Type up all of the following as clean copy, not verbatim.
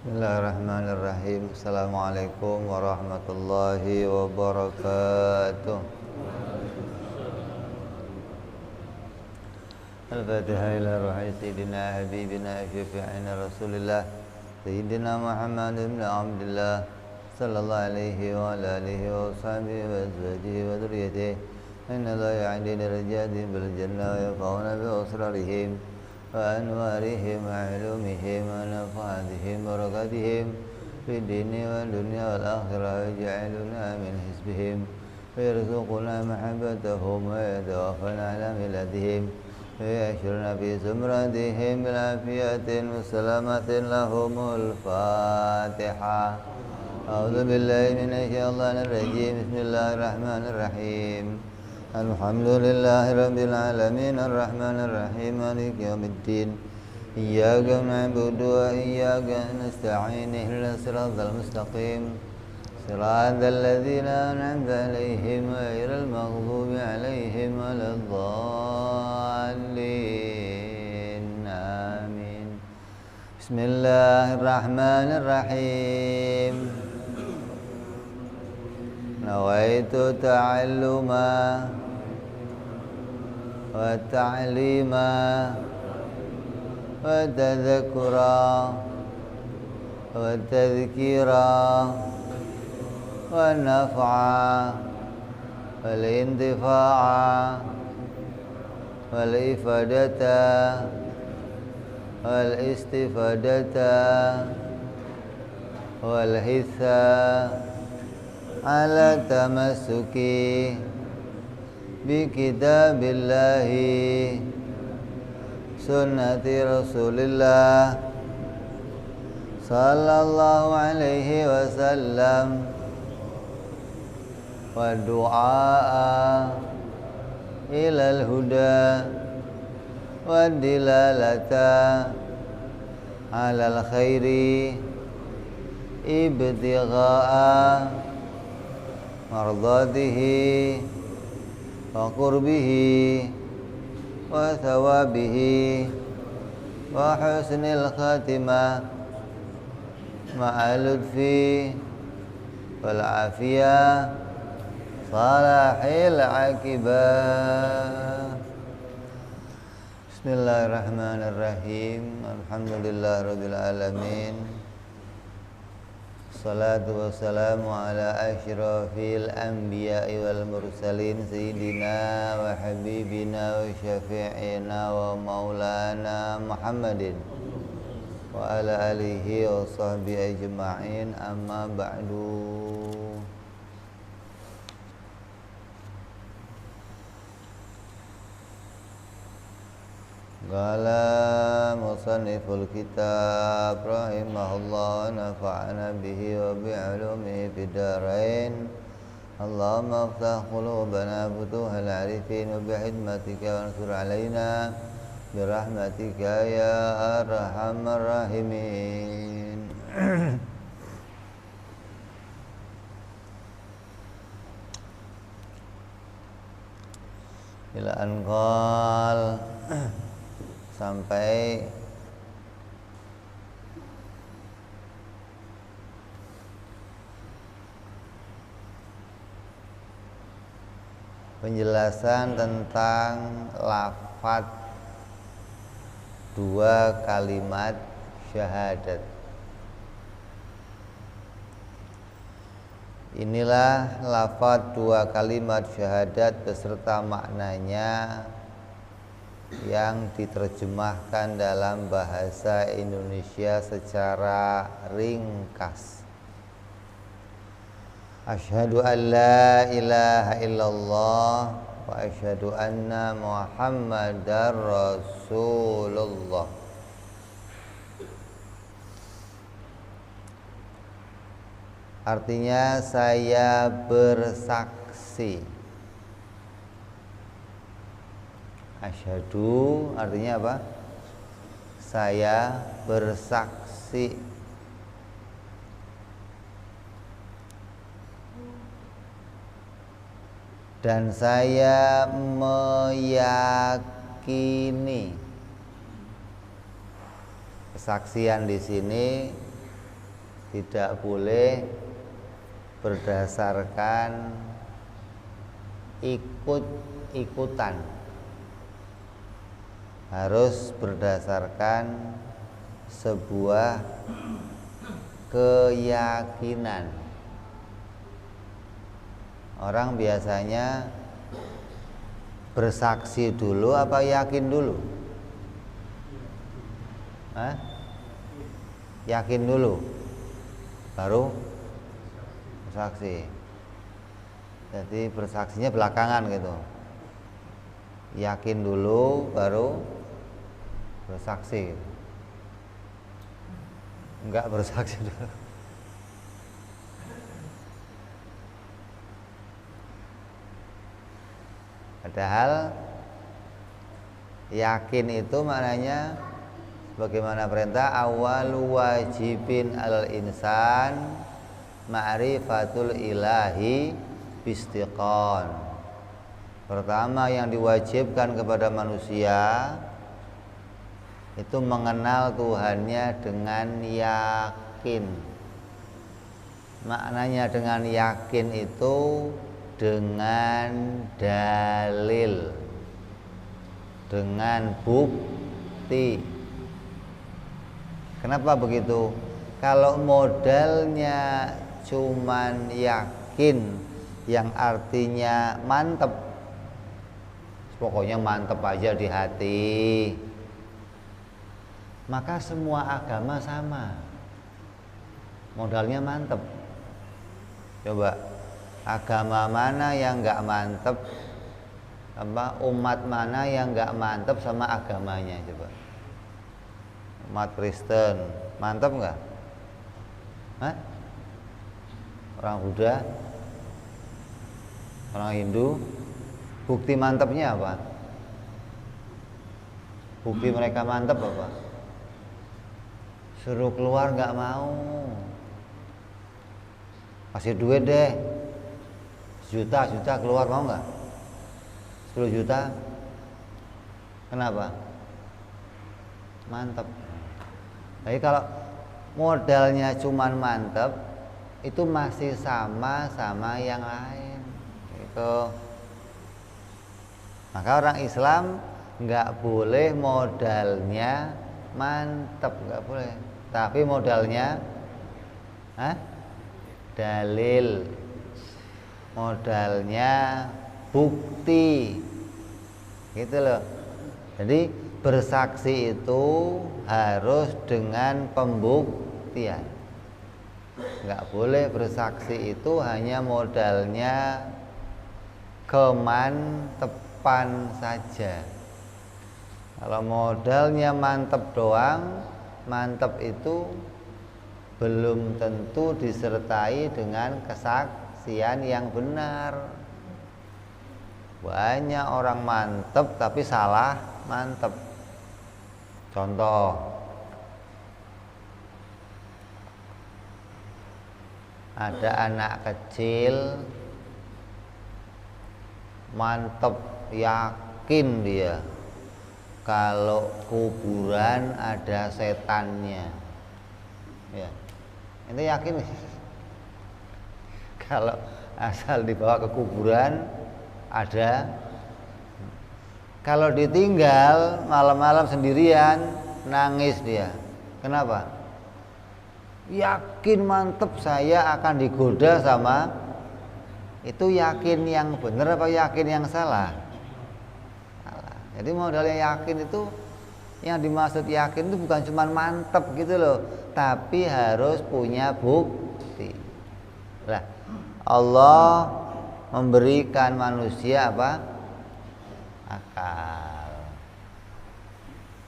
Bismillahirrahmanirrahim. Assalamualaikum warahmatullahi wabarakatuh. Al-Fatihah ila ruhi Sayyidina Habibina Syafi'ina Rasulillah Sayyidina Muhammad ibn Abdullah Sallallahu alaihi wa ala alihi wa sahbihi wa azwajihi wa dhurriyyatihi Inna la ya'di darajatihim bil jannah wa yafa'una bi asrarihim وأنوارهم وعلومهم ونفعاتهم وبركاتهم في الدين والدنيا والآخرة ويجعلنا من حزبهم ويرزقنا محبتهم ويتوفنا على ملتهم ويحشرنا في زمرتهم بالعافية والسلامة لهم الفاتحة أعوذ بالله من الشيطان الرجيم بسم الله الرحمن الرحيم الحمد لله رب العالمين الرحمن الرحيم مالك يوم الدين إياك نعبد وإياك نستعين اهدنا الصراط المستقيم صراط الذين أنعمت عليهم غير المغضوب عليهم ولا الضالين آمين بسم الله الرحمن الرحيم نويت تعلما وتعليما وتذكرا وتذكيرا والنفعا والانتفاعا والإفادة والاستفادة والحثا على التمسك بكتاب الله سنة رسول الله صلى الله عليه وسلم والدعاء إلى الهدى والدلالة على الخير ابتغاء مرضاته وقربه وثوابه وحسن الخاتمة مع اللطف والعافية صلاح العاقبة بسم الله الرحمن الرحيم الحمد لله رب العالمين Salatu wassalamu ala asyrafil anbiya'i wal mursalin Sayyidina wa habibina wa syafi'ina wa maulana Muhammadin wa ala alihi wa sahbihi ajma'in amma ba'du. Qala musanniful kitab rahimahullah nafa'ana bihi wa bi'ulumihi fid dharain. Allahumma aftah qulubana futuhal arifin wa bihidmatika wa ansur alaina birahmatika ya arhamar rahimin. Ila anqal sampai penjelasan tentang lafaz dua kalimat syahadat. Inilah lafaz dua kalimat syahadat beserta maknanya yang diterjemahkan dalam bahasa Indonesia secara ringkas. Asyhadu an la ilaha illallah wa asyhadu anna Muhammadar Rasulullah. Artinya saya bersaksi. Asyhadu artinya apa? Saya bersaksi. Dan saya meyakini. Kesaksian di sini tidak boleh berdasarkan ikut-ikutan, harus berdasarkan sebuah keyakinan. Orang biasanya bersaksi dulu apa yakin dulu? Hah? Yakin dulu baru bersaksi. Jadi bersaksinya belakangan gitu. Yakin dulu baru bersaksi gitu. Enggak bersaksi dulu. Padahal yakin itu maknanya bagaimana perintah awwalu wajibin alal insan ma'rifatul ilahi bistiqon. Pertama yang diwajibkan kepada manusia itu mengenal Tuhannya dengan yakin. Maknanya dengan yakin itu dengan dalil, dengan bukti. Kenapa begitu? Kalau modalnya cuman yakin, yang artinya mantep, pokoknya mantep aja di hati, maka semua agama sama, modalnya mantep. Coba agama mana yang nggak mantep, umat mana yang nggak mantep sama agamanya? Coba umat Kristen mantep nggak? Orang Buddha, orang Hindu, bukti mantepnya apa? Bukti mereka mantep apa? Suruh keluar nggak mau, kasih duit deh, juta keluar mau nggak? 10 juta, kenapa? Mantep. Jadi kalau modalnya cuman mantep, itu masih sama yang lain. Gitu. Maka orang Islam nggak boleh modalnya mantep, nggak boleh. Tapi modalnya dalil, modalnya bukti, gitu loh. Jadi bersaksi itu harus dengan pembuktian. Nggak boleh bersaksi itu hanya modalnya kemantepan saja. Kalau modalnya mantep doang, mantep itu belum tentu disertai dengan kesaksian yang benar. Banyak orang mantep tapi salah mantep. Contoh, ada anak kecil mantep, yakin dia kalau kuburan ada setannya. Ya, itu yakin. Kalau asal dibawa ke kuburan ada. Kalau ditinggal malam-malam sendirian nangis dia. Kenapa? Yakin mantep saya akan digoda sama. Itu yakin yang benar apa yakin yang salah? Salah. Jadi modalnya yakin itu, yang dimaksud yakin itu bukan cuma mantep gitu loh, tapi harus punya bukti. Lah, Allah memberikan manusia apa? Akal.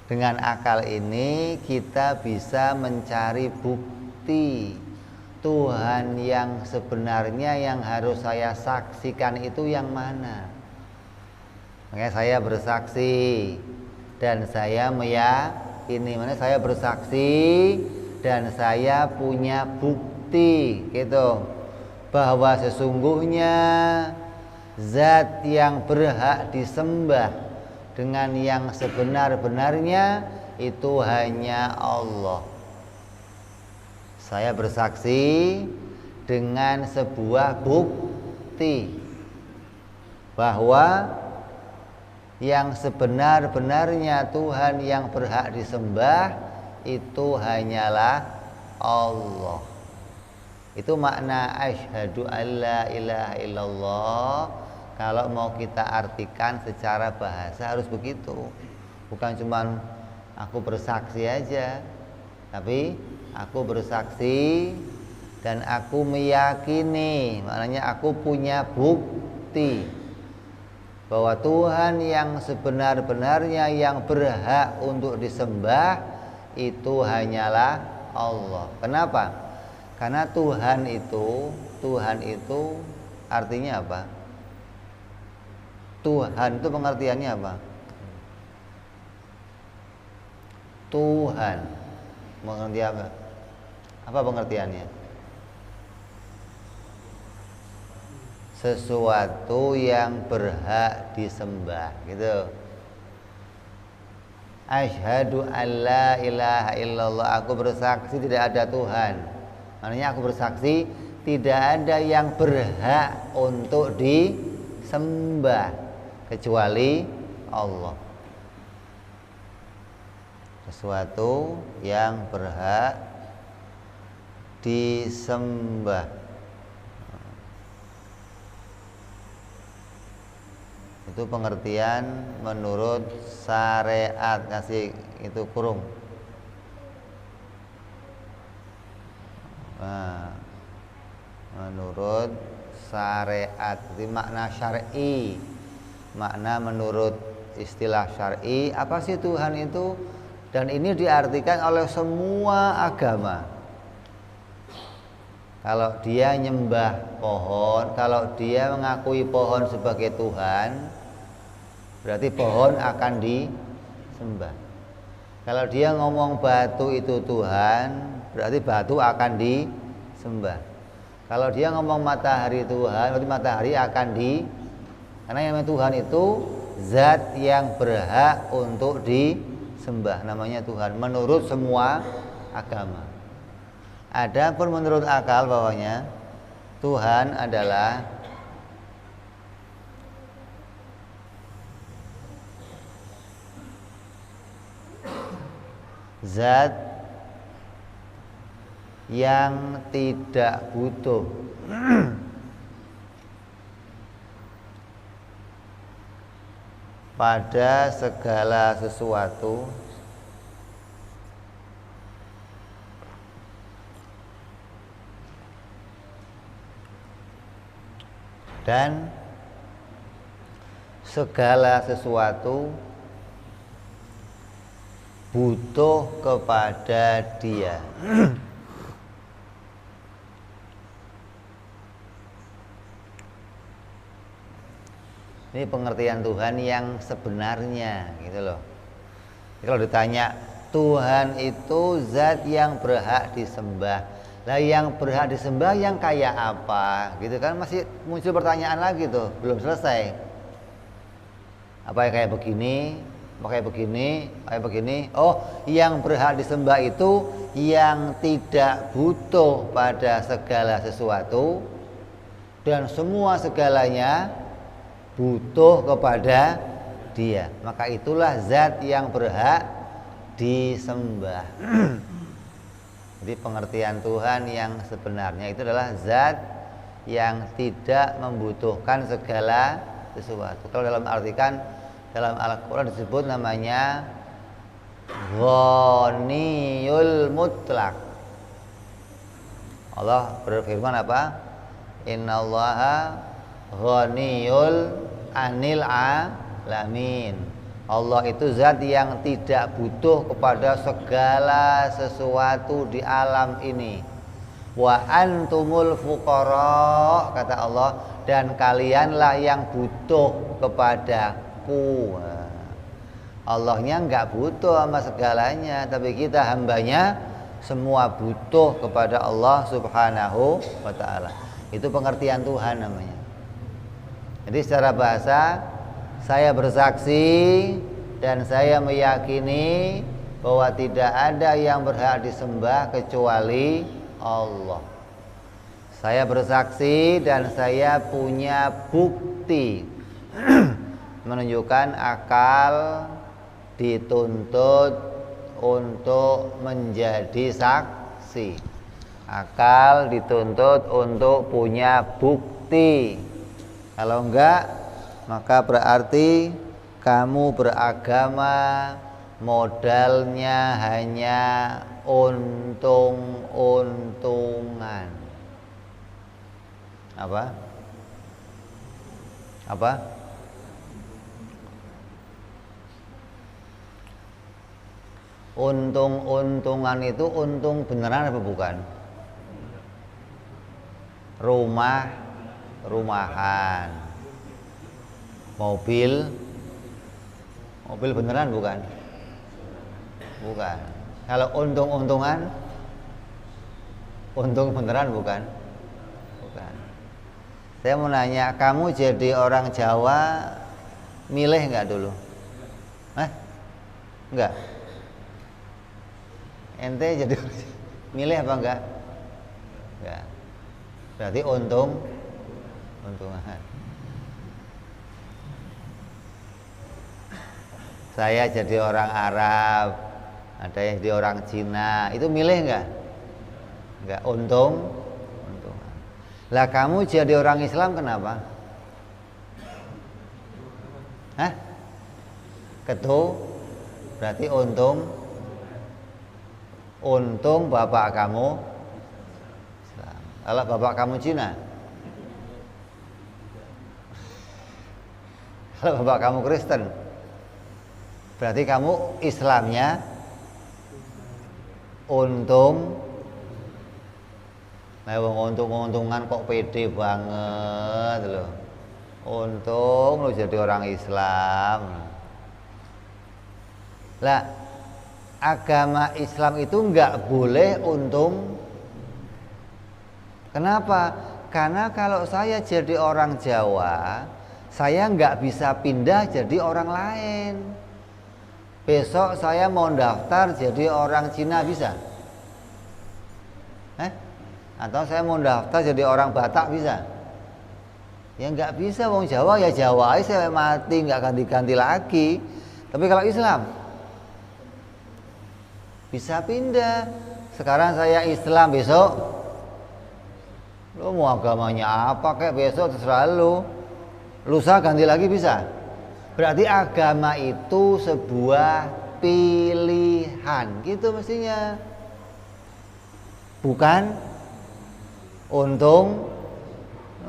Dengan akal ini kita bisa mencari bukti Tuhan yang sebenarnya yang harus saya saksikan itu yang mana. Makanya saya bersaksi dan saya meyakini, mana saya bersaksi dan saya punya bukti gitu bahwa sesungguhnya zat yang berhak disembah dengan yang sebenar-benarnya itu hanya Allah. Saya bersaksi dengan sebuah bukti bahwa yang sebenar-benarnya Tuhan yang berhak disembah itu hanyalah Allah. Itu makna asyhadu alla ilaha illallah. Kalau mau kita artikan secara bahasa harus begitu. Bukan cuma aku bersaksi aja, tapi aku bersaksi dan aku meyakini, maknanya aku punya bukti bahwa Tuhan yang sebenar-benarnya yang berhak untuk disembah itu hanyalah Allah. Kenapa? Karena Tuhan itu artinya apa? Tuhan itu pengertiannya apa? Tuhan mengerti apa? Apa pengertiannya? Sesuatu yang berhak disembah, gitu. Asyhadu alla ilaha illallah. Aku bersaksi tidak ada Tuhan. Maknanya aku bersaksi tidak ada yang berhak untuk disembah kecuali Allah. Sesuatu yang berhak disembah. Itu pengertian menurut syariat. Kasih itu kurung. Nah, menurut syariat. Jadi makna syar'i. Makna menurut istilah syar'i. Apa sih Tuhan itu? Dan ini diartikan oleh semua agama. Kalau dia nyembah pohon, kalau dia mengakui pohon sebagai Tuhan, berarti pohon akan disembah. Kalau dia ngomong batu itu Tuhan, berarti batu akan disembah. Kalau dia ngomong matahari Tuhan, berarti matahari akan karena yang namanya Tuhan itu zat yang berhak untuk disembah, namanya Tuhan menurut semua agama. Adapun menurut akal bahwanya Tuhan adalah zat yang tidak butuh pada segala sesuatu dan segala sesuatu butuh kepada Dia. Ini pengertian Tuhan yang sebenarnya, gitu loh. Jadi kalau ditanya Tuhan itu zat yang berhak disembah, lah yang berhak disembah yang kayak apa, gitu kan? Masih muncul pertanyaan lagi tuh, belum selesai. Apa yang kayak begini, apa kayak begini, kayak begini? Oh, yang berhak disembah itu yang tidak butuh pada segala sesuatu dan semua segalanya butuh kepada Dia. Maka itulah zat yang berhak disembah. Jadi pengertian Tuhan yang sebenarnya itu adalah zat yang tidak membutuhkan segala sesuatu. Kalau dalam artikan dalam Al-Quran disebut namanya Ghaniyul Mutlaq. Allah berfirman apa? Innallaha ghaniyul anil alamin. Allah itu zat yang tidak butuh kepada segala sesuatu di alam ini. Wa antumul fuqara, kata Allah, dan kalianlah yang butuh kepadaku. Allahnya enggak butuh sama segalanya, tapi kita hambanya semua butuh kepada Allah Subhanahu wa ta'ala. Itu pengertian Tuhan namanya. Jadi secara bahasa, saya bersaksi dan saya meyakini bahwa tidak ada yang berhak disembah kecuali Allah. Saya bersaksi dan saya punya bukti menunjukkan akal dituntut untuk menjadi saksi. Akal dituntut untuk punya bukti. Kalau enggak, maka berarti kamu beragama modalnya hanya untung-untungan. Apa? Untung-untungan itu untung beneran apa bukan? Rumahan. Mobil beneran bukan? Bukan. Kalau untung-untungan, untung beneran bukan? Bukan. Saya mau nanya, kamu jadi orang Jawa milih nggak dulu? Enggak. Ente jadi milih apa enggak? Enggak. Berarti untungan. Saya jadi orang Arab, ada yang jadi orang Cina, itu milih enggak? Enggak, untungan. Lah kamu jadi orang Islam kenapa? Berarti untung bapak kamu Islam. Kalau bapak kamu Cina, kalau bapak kamu Kristen, berarti kamu Islamnya untung. Nah, untung-untungan kok pede banget loh. Untung lo jadi orang Islam. Lah, agama Islam itu nggak boleh untung. Kenapa? Karena kalau saya jadi orang Jawa, saya nggak bisa pindah jadi orang lain. Besok saya mau daftar jadi orang Cina bisa? Atau saya mau daftar jadi orang Batak bisa? Ya nggak bisa, wong Jawa ya Jawa aja sampai mati, nggak ganti-ganti lagi. Tapi kalau Islam bisa pindah. Sekarang saya Islam, besok lu mau agamanya apa kayak besok terserah lu. Lusa ganti lagi bisa. Berarti agama itu sebuah pilihan, gitu mestinya. Bukan untung.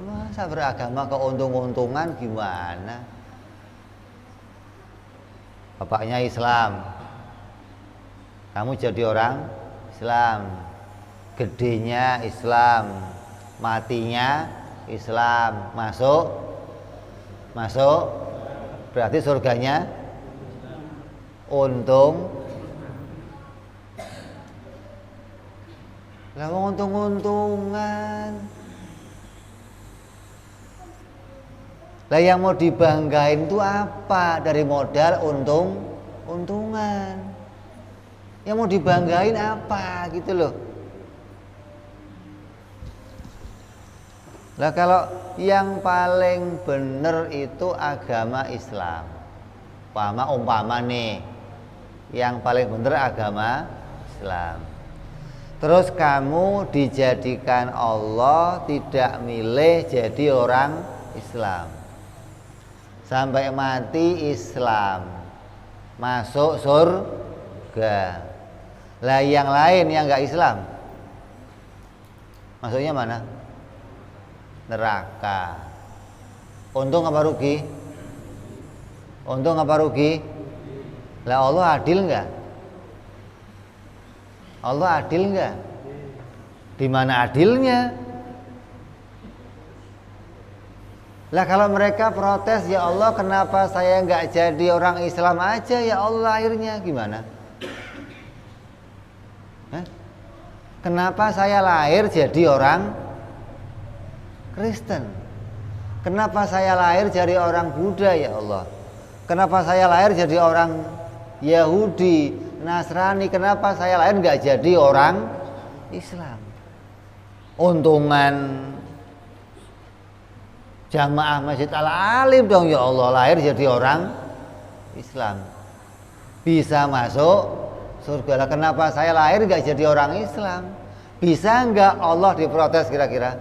Masa beragama keuntung-untungan gimana? Bapaknya Islam, kamu jadi orang Islam, gedenya Islam, matinya Islam, masuk berarti surganya untung. Lah untung-untungan. Lah yang mau dibanggain itu apa? Dari modal untung-untungan. Yang mau dibanggain apa gitu loh. Lah kalau yang paling bener itu agama Islam. Umpama nih, yang paling bener agama Islam. Terus kamu dijadikan Allah tidak milih jadi orang Islam. Sampai mati Islam, masuk surga. Lah yang lain yang enggak Islam, masuknya mana? Neraka. Untung apa rugi? Untung apa rugi? Lah Allah adil enggak? Allah adil enggak? Di mana adilnya? Lah kalau mereka protes, ya Allah kenapa saya enggak jadi orang Islam aja ya Allah, akhirnya gimana? Kenapa saya lahir jadi orang Kristen? Kenapa saya lahir jadi orang Buddha ya Allah? Kenapa saya lahir jadi orang Yahudi, Nasrani? Kenapa saya lahir nggak jadi orang Islam? untungan jamaah Masjid Al-Alim dong, ya Allah, lahir jadi orang Islam, bisa masuk surga. Lah kenapa saya lahir nggak jadi orang Islam? Bisa nggak Allah diprotes kira-kira?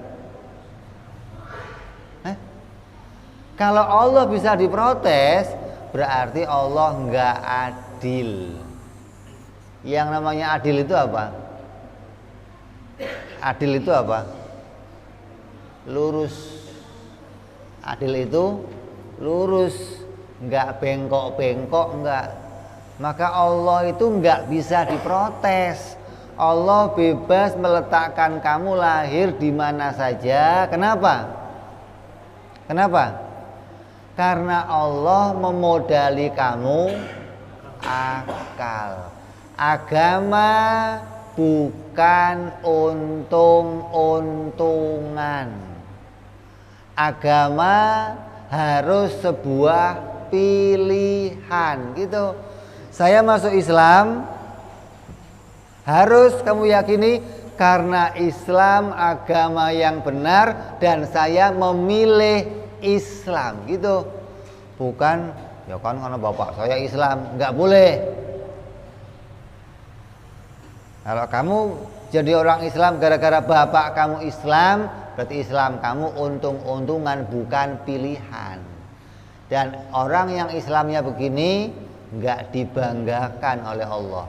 Kalau Allah bisa diprotes, berarti Allah nggak adil. Yang namanya adil itu apa? Adil itu apa? Lurus. Adil itu lurus, nggak bengkok-bengkok, nggak. Maka Allah itu nggak bisa diprotes. Allah bebas meletakkan kamu lahir di mana saja. Kenapa? Kenapa? Karena Allah memodali kamu akal. Agama bukan untung-untungan. Agama harus sebuah pilihan, gitu. Saya masuk Islam, harus kamu yakini karena Islam agama yang benar dan saya memilih Islam, gitu. Bukan ya kan karena bapak saya Islam, nggak boleh. Kalau kamu jadi orang Islam gara-gara bapak kamu Islam, berarti Islam kamu untung-untungan, bukan pilihan. Dan orang yang Islamnya begini nggak dibanggakan oleh Allah.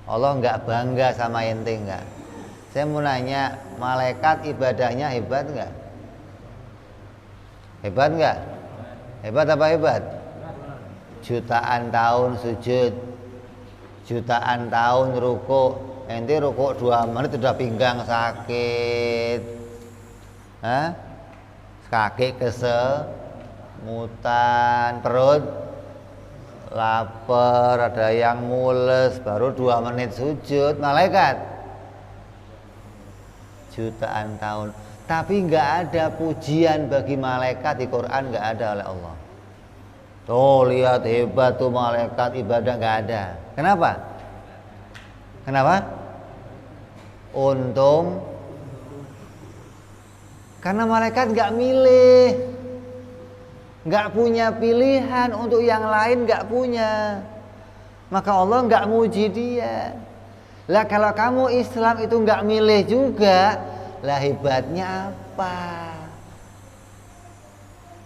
Allah nggak bangga sama ente, nggak. Saya mau nanya, malaikat ibadahnya hebat nggak? Hebat nggak? Hebat apa hebat? Jutaan tahun sujud, jutaan tahun ruku. Ente ruku 2 menit udah pinggang sakit, kaki kesemutan, perut lapar, ada yang mules, baru 2 menit sujud. Malaikat jutaan tahun. Tapi nggak ada pujian bagi malaikat di Quran, nggak ada oleh Allah. Tuh lihat hebat tuh malaikat, ibadah nggak ada. Kenapa? Kenapa? Untung. Karena malaikat nggak milih, nggak punya pilihan untuk yang lain, nggak punya. Maka Allah nggak muji dia. Lah kalau kamu Islam itu nggak milih juga, lah hebatnya apa?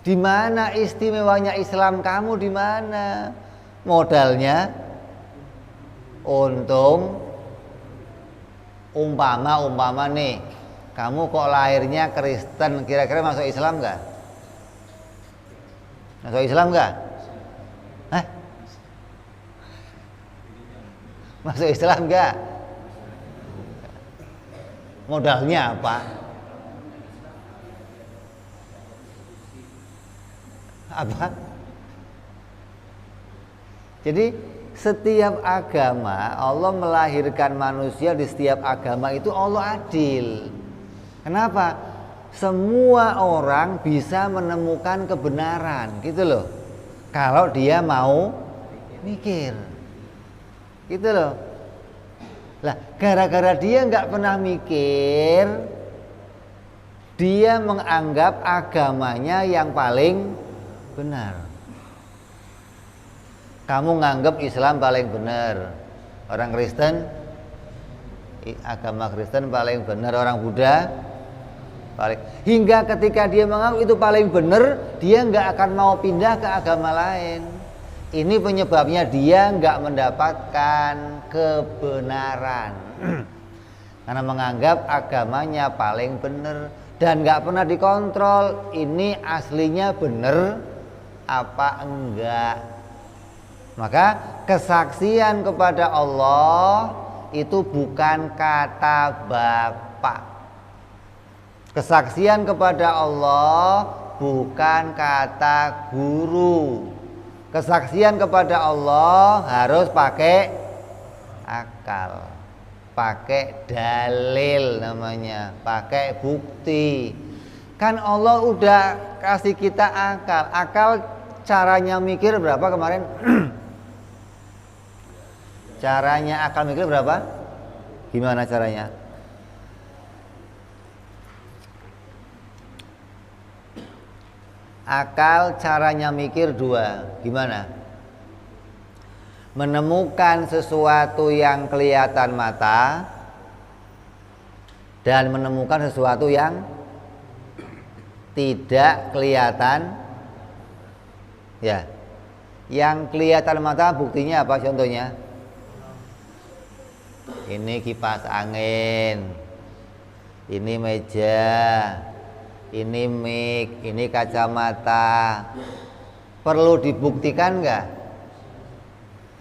Di mana istimewanya Islam kamu, di mana? Modalnya untung. Umpama nih, kamu kok lahirnya Kristen, kira-kira masuk Islam nggak? Masuk Islam nggak? Masuk Islam nggak? Modalnya apa? Apa? Jadi setiap agama Allah melahirkan manusia, di setiap agama itu Allah adil. Kenapa? Semua orang bisa menemukan kebenaran, gitu loh. Kalau dia mau mikir, gitu loh. Lah, gara-gara dia nggak pernah mikir, dia menganggap agamanya yang paling benar. Kamu nganggap Islam paling benar, orang Kristen, agama Kristen paling benar, orang Buddha paling. Hingga ketika dia menganggap itu paling benar, dia nggak akan mau pindah ke agama lain. Ini penyebabnya dia nggak mendapatkan kebenaran karena menganggap agamanya paling benar dan nggak pernah dikontrol ini aslinya benar apa enggak. Maka kesaksian kepada Allah itu bukan kata bapak. Kesaksian kepada Allah bukan kata guru. Kesaksian kepada Allah harus pakai akal, pakai dalil namanya, pakai bukti. Kan Allah udah kasih kita akal. Akal caranya mikir berapa kemarin? Caranya akal mikir berapa? Gimana caranya? Akal caranya mikir dua. Gimana? Menemukan sesuatu yang kelihatan mata dan menemukan sesuatu yang tidak kelihatan. Ya, yang kelihatan mata buktinya apa contohnya? Ini kipas angin, ini meja, ini mic, ini kacamata. Perlu dibuktikan nggak?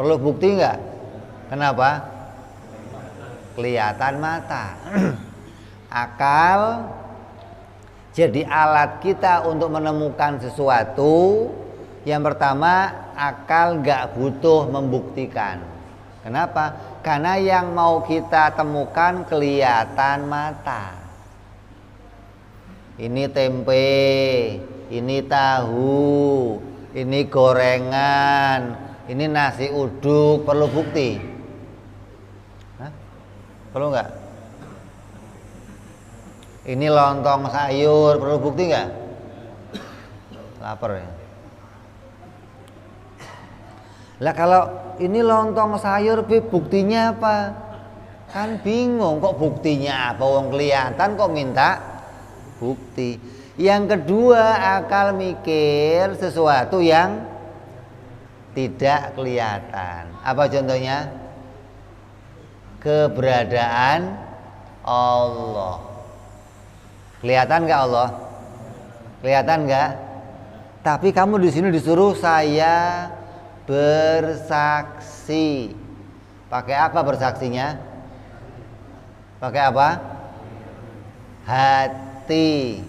Perlu bukti nggak? Kenapa? Kelihatan mata. Akal jadi alat kita untuk menemukan sesuatu. Yang pertama, akal nggak butuh membuktikan. Kenapa? Karena yang mau kita temukan kelihatan mata. Ini tempe, ini tahu, ini gorengan, ini nasi uduk. Perlu bukti? Hah? Perlu nggak? Ini lontong sayur. Perlu bukti nggak? Lapar ya. Lah kalau ini lontong sayur, buktinya apa? Kan bingung, kok buktinya apa? Wong kelihatan kok minta bukti. Yang kedua, akal mikir sesuatu yang tidak kelihatan. Apa contohnya? Keberadaan Allah. Kelihatan nggak Allah? Kelihatan nggak? Tapi kamu di sini disuruh saya bersaksi. Pakai apa bersaksinya? Pakai apa? Hati.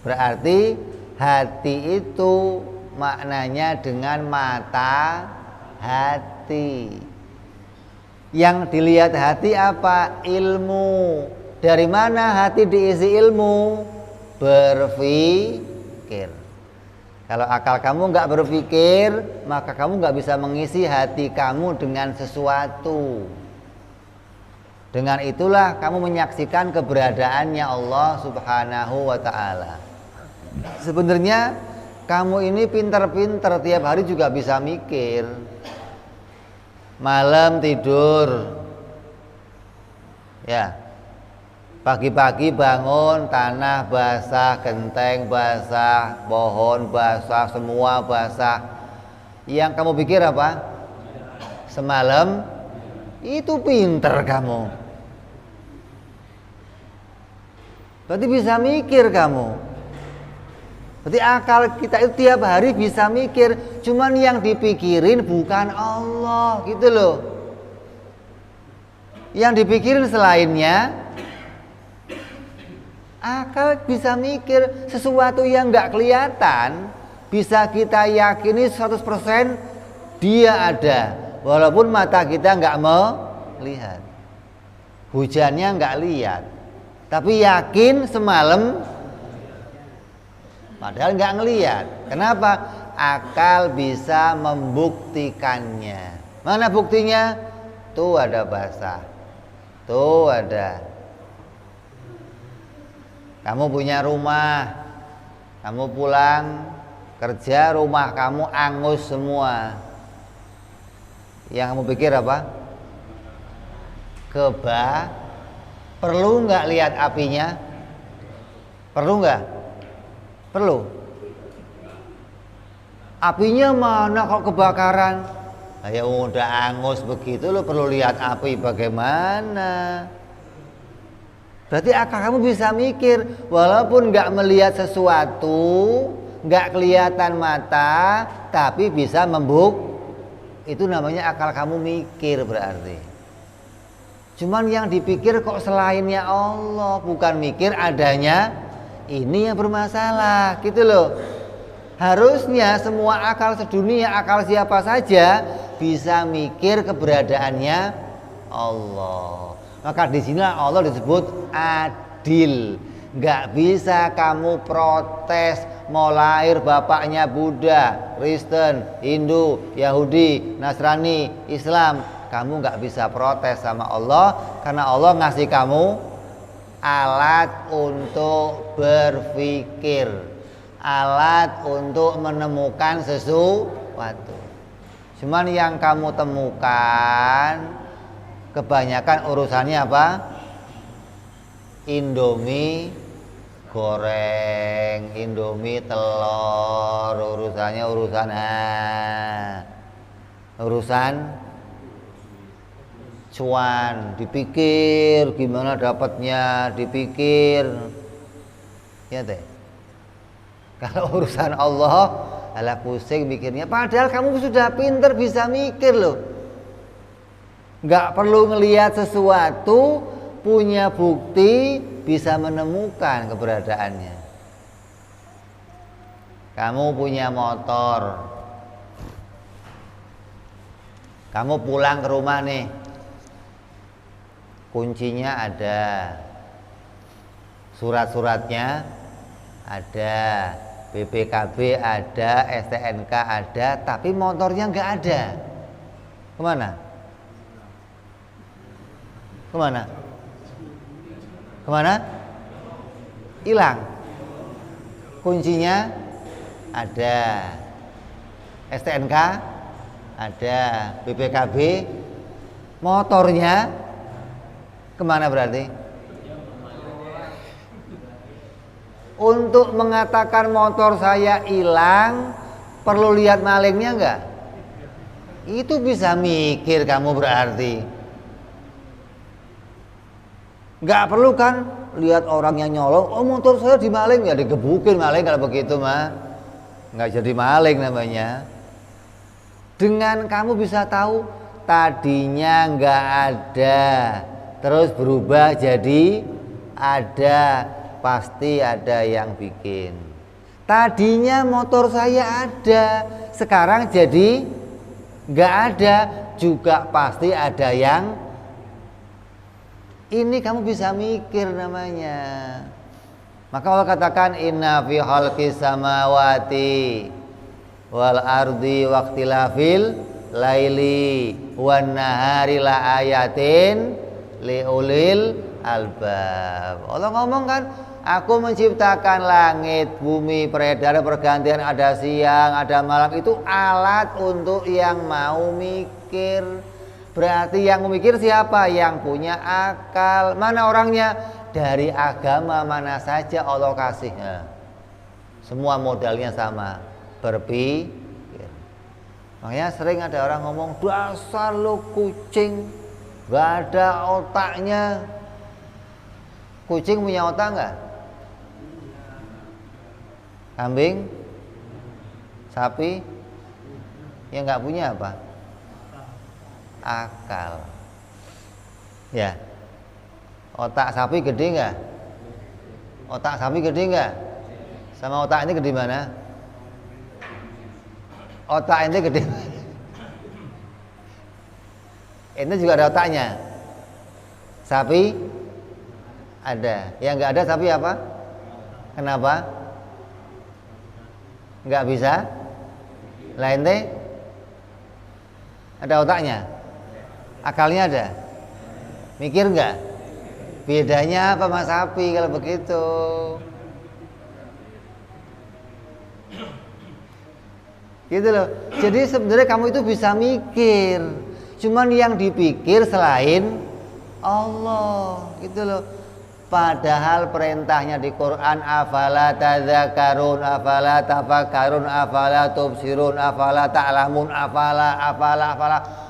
Berarti hati itu maknanya dengan mata hati. Yang dilihat hati apa? Ilmu. Dari mana hati diisi ilmu? Berpikir. Kalau akal kamu nggak berpikir, maka kamu nggak bisa mengisi hati kamu dengan sesuatu. Dengan itulah kamu menyaksikan keberadaannya Allah Subhanahu wa ta'ala. Sebenarnya kamu ini pinter-pinter, tiap hari juga bisa mikir. Malam tidur, ya. Pagi-pagi bangun, tanah basah, genteng basah, pohon basah, semua basah. Yang kamu pikir apa? Semalam itu pinter kamu. Berarti bisa mikir kamu. Berarti akal kita itu tiap hari bisa mikir. Cuman yang dipikirin bukan Allah, gitu loh. Yang dipikirin selainnya. Akal bisa mikir sesuatu yang nggak kelihatan, bisa kita yakini 100% dia ada, walaupun mata kita nggak melihat. Hujannya nggak lihat, tapi yakin semalam, padahal nggak ngelihat. Kenapa? Akal bisa membuktikannya. Mana buktinya? Tuh ada basah, tuh ada. Kamu punya rumah, kamu pulang kerja, rumah kamu angus semua. Yang kamu pikir apa? Perlu nggak lihat apinya? Perlu nggak? Perlu. Apinya mana kok kebakaran? Nah, ya udah angus begitu, lo perlu lihat api bagaimana? Berarti akal kamu bisa mikir, walaupun nggak melihat sesuatu, nggak kelihatan mata, tapi bisa itu namanya akal kamu mikir berarti. Cuman yang dipikir kok selainnya Allah, bukan mikir adanya ini yang bermasalah, gitu loh. Harusnya semua akal sedunia, akal siapa saja bisa mikir keberadaannya Allah. Maka di sini Allah disebut adil. Nggak bisa kamu protes mau lahir bapaknya Buddha, Kristen, Hindu, Yahudi, Nasrani, Islam. Kamu nggak bisa protes sama Allah karena Allah ngasih kamu alat untuk berpikir. alat untuk menemukan sesuatu. Cuman yang kamu temukan kebanyakan urusannya apa? Indomie goreng, Indomie telur, urusannya urusan cuan, dipikir gimana dapatnya, dipikir ya teh. Kalau urusan Allah alah pusing mikirnya, padahal kamu sudah pinter bisa mikir loh, nggak perlu ngelihat sesuatu, punya bukti bisa menemukan keberadaannya. Kamu punya motor, kamu pulang ke rumah nih, kuncinya ada, surat-suratnya ada, BPKB ada, STNK ada, tapi motornya nggak ada. Kemana? Kemana? Kemana? Hilang. Kuncinya ada, STNK ada, BPKB, motornya kemana berarti? Untuk mengatakan motor saya hilang, perlu lihat malingnya enggak? Itu bisa mikir kamu berarti. Enggak perlu kan lihat orang yang nyolong, oh motor saya dimaling, ya digebukin maling kalau begitu mah. Enggak jadi maling namanya. Dengan kamu bisa tahu tadinya enggak ada, terus berubah jadi ada. Pasti ada yang bikin. Tadinya motor saya ada, sekarang jadi nggak ada, juga pasti ada yang. Ini kamu bisa mikir namanya. Maka Allah katakan inna fi khalqis samawati wal ardi waqtilafil laili wan nahari la ayatin liulil albab. Allah ngomong kan, aku menciptakan langit, bumi, peredaran, pergantian, ada siang, ada malam. Itu alat untuk yang mau mikir. Berarti yang memikir siapa? Yang punya akal. Mana orangnya? Dari agama mana saja Allah kasih. Semua modalnya sama, berpikir. Makanya sering ada orang ngomong, dasar lo kucing, gak ada otaknya. Kucing punya otak nggak? Kambing, sapi, yang nggak punya apa? Akal. Ya. Otak sapi gede nggak? Otak sapi gede nggak? Sama otak ini gede mana? Otak ini gede mana? Ini juga ada otaknya. Sapi ada. Yang nggak ada sapi apa? Kenapa? Nggak bisa? Lain deh. Ada otaknya, akalnya ada. Mikir nggak? Bedanya apa sama sapi kalau begitu? Gitu loh. Jadi sebenarnya kamu itu bisa mikir, cuman yang dipikir selain Allah, gitu loh. Padahal perintahnya di Quran, afala tadzakarun, afala tafakkarun, afala tubsirun, afala ta'lamun, afala.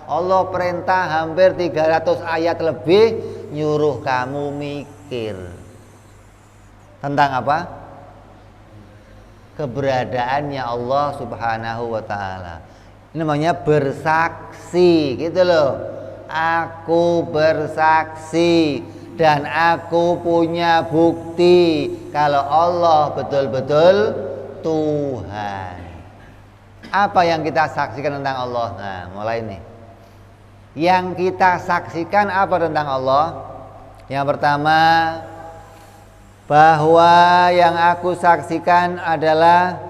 Allah perintah hampir 300 ayat lebih nyuruh kamu mikir. Tentang apa? Keberadaannya Allah Subhanahu wa taala. Ini namanya bersaksi, gitu loh. Aku bersaksi dan aku punya bukti kalau Allah betul-betul Tuhan. Apa yang kita saksikan tentang Allah? Nah, mulai nih. Yang kita saksikan apa tentang Allah? Yang pertama, bahwa yang aku saksikan adalah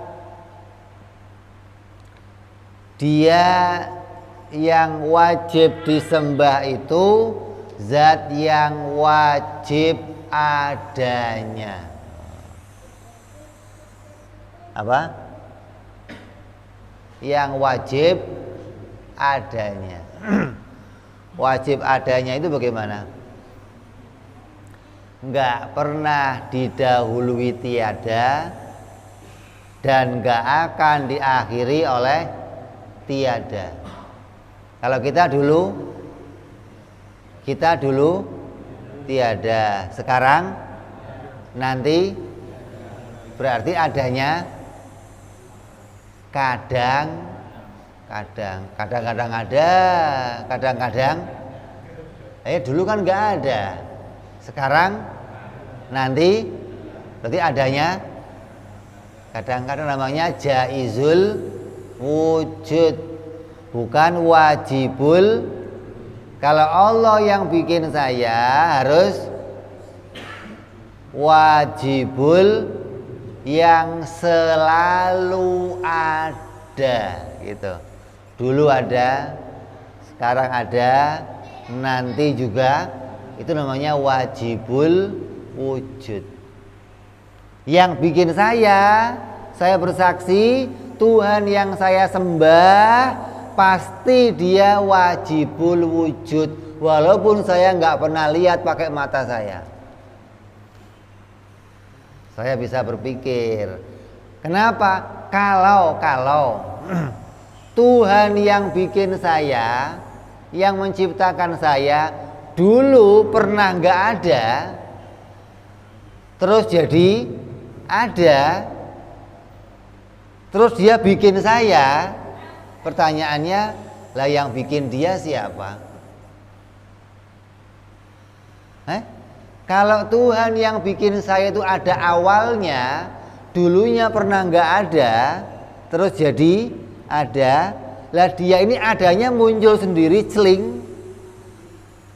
Dia yang wajib disembah itu zat yang wajib adanya. Apa? Yang wajib adanya. Wajib adanya itu bagaimana? Enggak pernah didahului tiada dan enggak akan diakhiri oleh tiada. Kalau kita dulu tiada, sekarang nanti berarti adanya kadang-kadang ada, kadang-kadang dulu kan nggak ada, sekarang nanti berarti adanya kadang-kadang. Namanya jaizul wujud, bukan wajibul. Kalau Allah yang bikin saya harus wajibul yang selalu ada gitu. Dulu ada, sekarang ada, nanti juga. Itu namanya wajibul wujud. Yang bikin saya bersaksi Tuhan yang saya sembah pasti dia wajibul wujud, walaupun saya nggak pernah lihat pakai mata saya. Saya bisa berpikir, kenapa? Kalau Tuhan yang bikin saya, yang menciptakan saya dulu pernah nggak ada, terus jadi ada, terus dia bikin saya. Pertanyaannya, lah yang bikin dia siapa? Kalau Tuhan yang bikin saya itu ada awalnya, dulunya pernah nggak ada, terus jadi ada, lah dia ini adanya muncul sendiri celing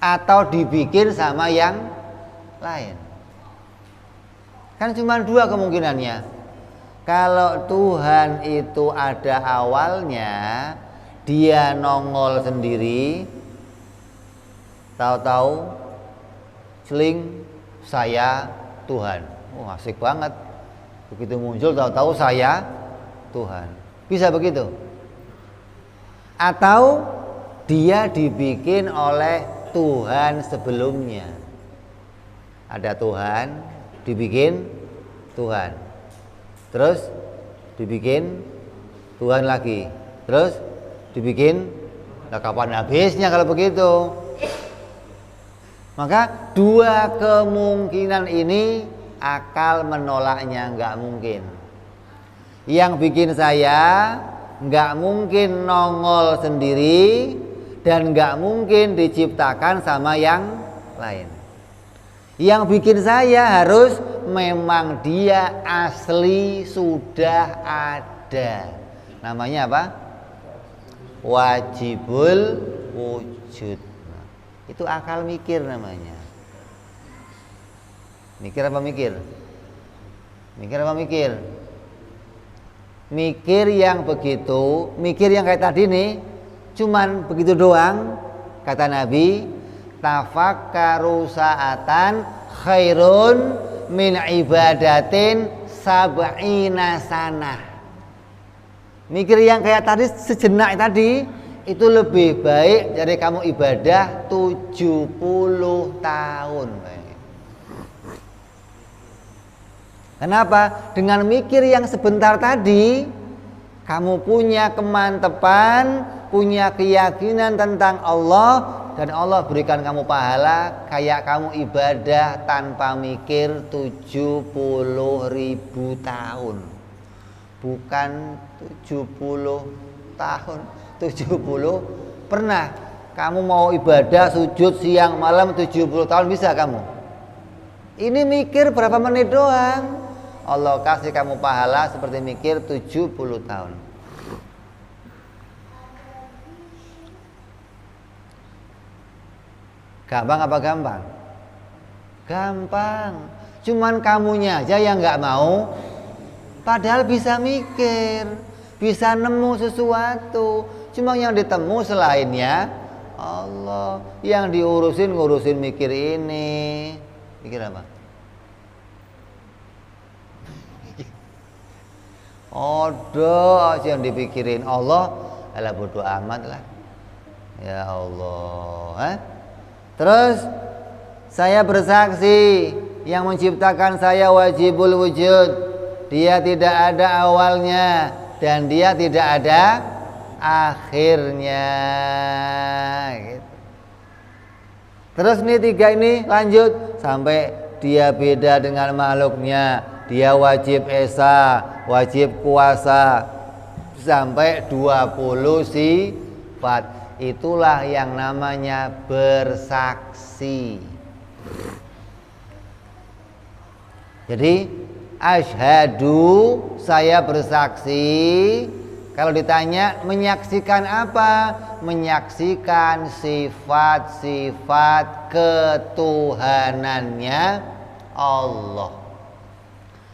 atau dibikin sama yang lain? Kan cuma dua kemungkinannya. Kalau Tuhan itu ada awalnya, dia nongol sendiri, tahu-tahu celing saya Tuhan. Asik banget. Begitu muncul tahu-tahu saya Tuhan. Bisa begitu? Atau dia dibikin oleh Tuhan sebelumnya. Ada Tuhan, dibikin Tuhan. Terus dibikin Tuhan lagi. Terus dibikin, nah kapan habisnya kalau begitu? Maka dua kemungkinan ini akal menolaknya nggak mungkin. Yang bikin saya nggak mungkin nongol sendiri dan nggak mungkin diciptakan sama yang lain. Yang bikin saya harus memang dia asli sudah ada. Namanya apa? Wajibul wujud. Itu akal mikir namanya. Mikir apa mikir? Mikir apa mikir? Mikir yang begitu, mikir yang kayak tadi nih, cuman begitu doang. Kata Nabi, tafakkaru sa'atan khairun min ibadatin sab'ina sanah. Mikir yang kayak tadi sejenak tadi itu lebih baik dari kamu ibadah 70 tahun. Kenapa? Dengan mikir yang sebentar tadi kamu punya kemantapan, punya keyakinan tentang Allah, dan Allah berikan kamu pahala kayak kamu ibadah tanpa mikir 70.000 tahun. Bukan 70 tahun, 70. Pernah kamu mau ibadah sujud siang malam 70 tahun bisa kamu? Ini mikir berapa menit doang, Allah kasih kamu pahala seperti mikir 70 tahun. Gampang apa gampang? Gampang. Cuman kamunya aja yang nggak mau. Padahal bisa mikir, bisa nemu sesuatu. Cuma yang ditemu selainnya Allah. Yang ngurusin mikir ini. Mikir apa? Ada aja yang dipikirin Allah, alah bodo amat lah. Ya Allah. Terus saya bersaksi yang menciptakan saya wajibul wujud. Dia tidak ada awalnya dan dia tidak ada akhirnya. Gitu. Terus nih tiga ini lanjut sampai dia beda dengan makhluknya. Dia wajib esa, wajib kuasa, sampai 20 sifat. Itulah yang namanya bersaksi. Jadi asyhadu, saya bersaksi. Kalau ditanya menyaksikan apa? Menyaksikan sifat-sifat ketuhanannya Allah.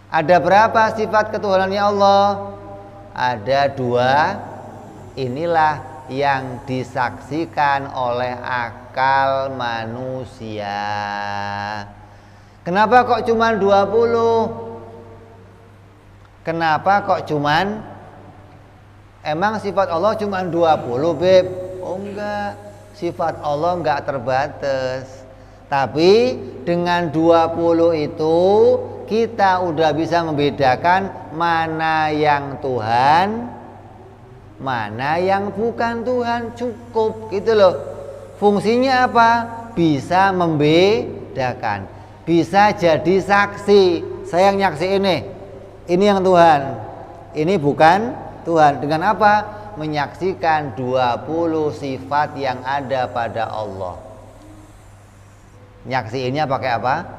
Ada berapa sifat ketuhanannya Allah? Ada 2. Inilah yang disaksikan oleh akal manusia. Kenapa kok cuman 20? Kenapa kok cuman? Emang sifat Allah cuman 20, Beb? Oh enggak. Sifat Allah enggak terbatas. Tapi dengan 20 itu kita udah bisa membedakan mana yang Tuhan, mana yang bukan Tuhan. Cukup gitu loh. Fungsinya apa? Bisa membedakan, bisa jadi saksi. Saya yang nyaksi ini yang Tuhan, ini bukan Tuhan. Dengan apa? Menyaksikan 20 sifat yang ada pada Allah. Nyaksiinnya pakai apa?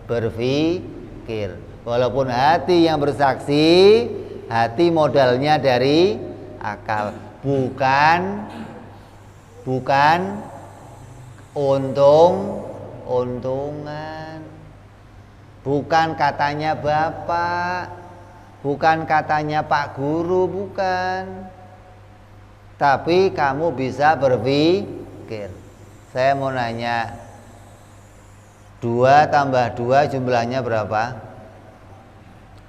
Berpikir. Walaupun hati yang bersaksi, hati modalnya dari akal, bukan untungan, bukan katanya bapak, bukan katanya pak guru, bukan. Tapi kamu bisa berpikir. Saya mau nanya, 2 tambah 2 jumlahnya berapa?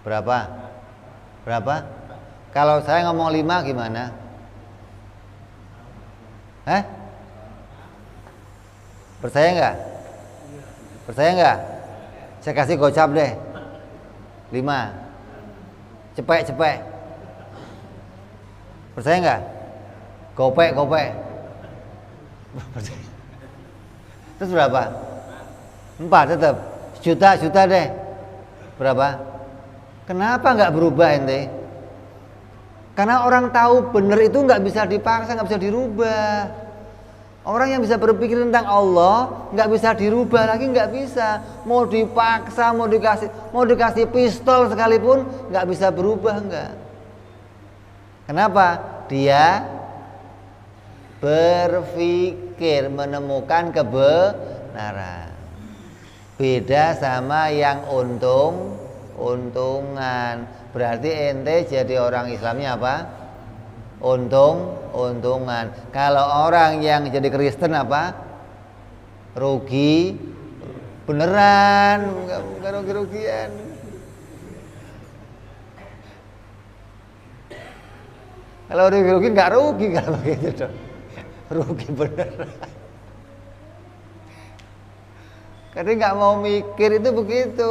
Berapa? Kalau saya ngomong 5 gimana? Percaya nggak? Percaya nggak? Saya kasih gocap deh. 5. Cepet. Percaya nggak? Gopek. Terus berapa? 4 tetap. Juta deh. Berapa? Kenapa nggak berubah ente? Karena orang tahu benar itu nggak bisa dipaksa, nggak bisa dirubah. Orang yang bisa berpikir tentang Allah nggak bisa dirubah lagi, nggak bisa. Mau dipaksa, mau dikasih pistol sekalipun nggak bisa berubah, nggak. Kenapa? Dia berpikir menemukan kebenaran. Beda sama yang untungan. Berarti ente jadi orang Islamnya apa? Untungan. Kalau orang yang jadi Kristen apa? Rugi beneran, bukan rugi-rugian. Kalau rugi nggak rugi kalau begitu dong. Rugi beneran. Karena nggak mau mikir itu begitu.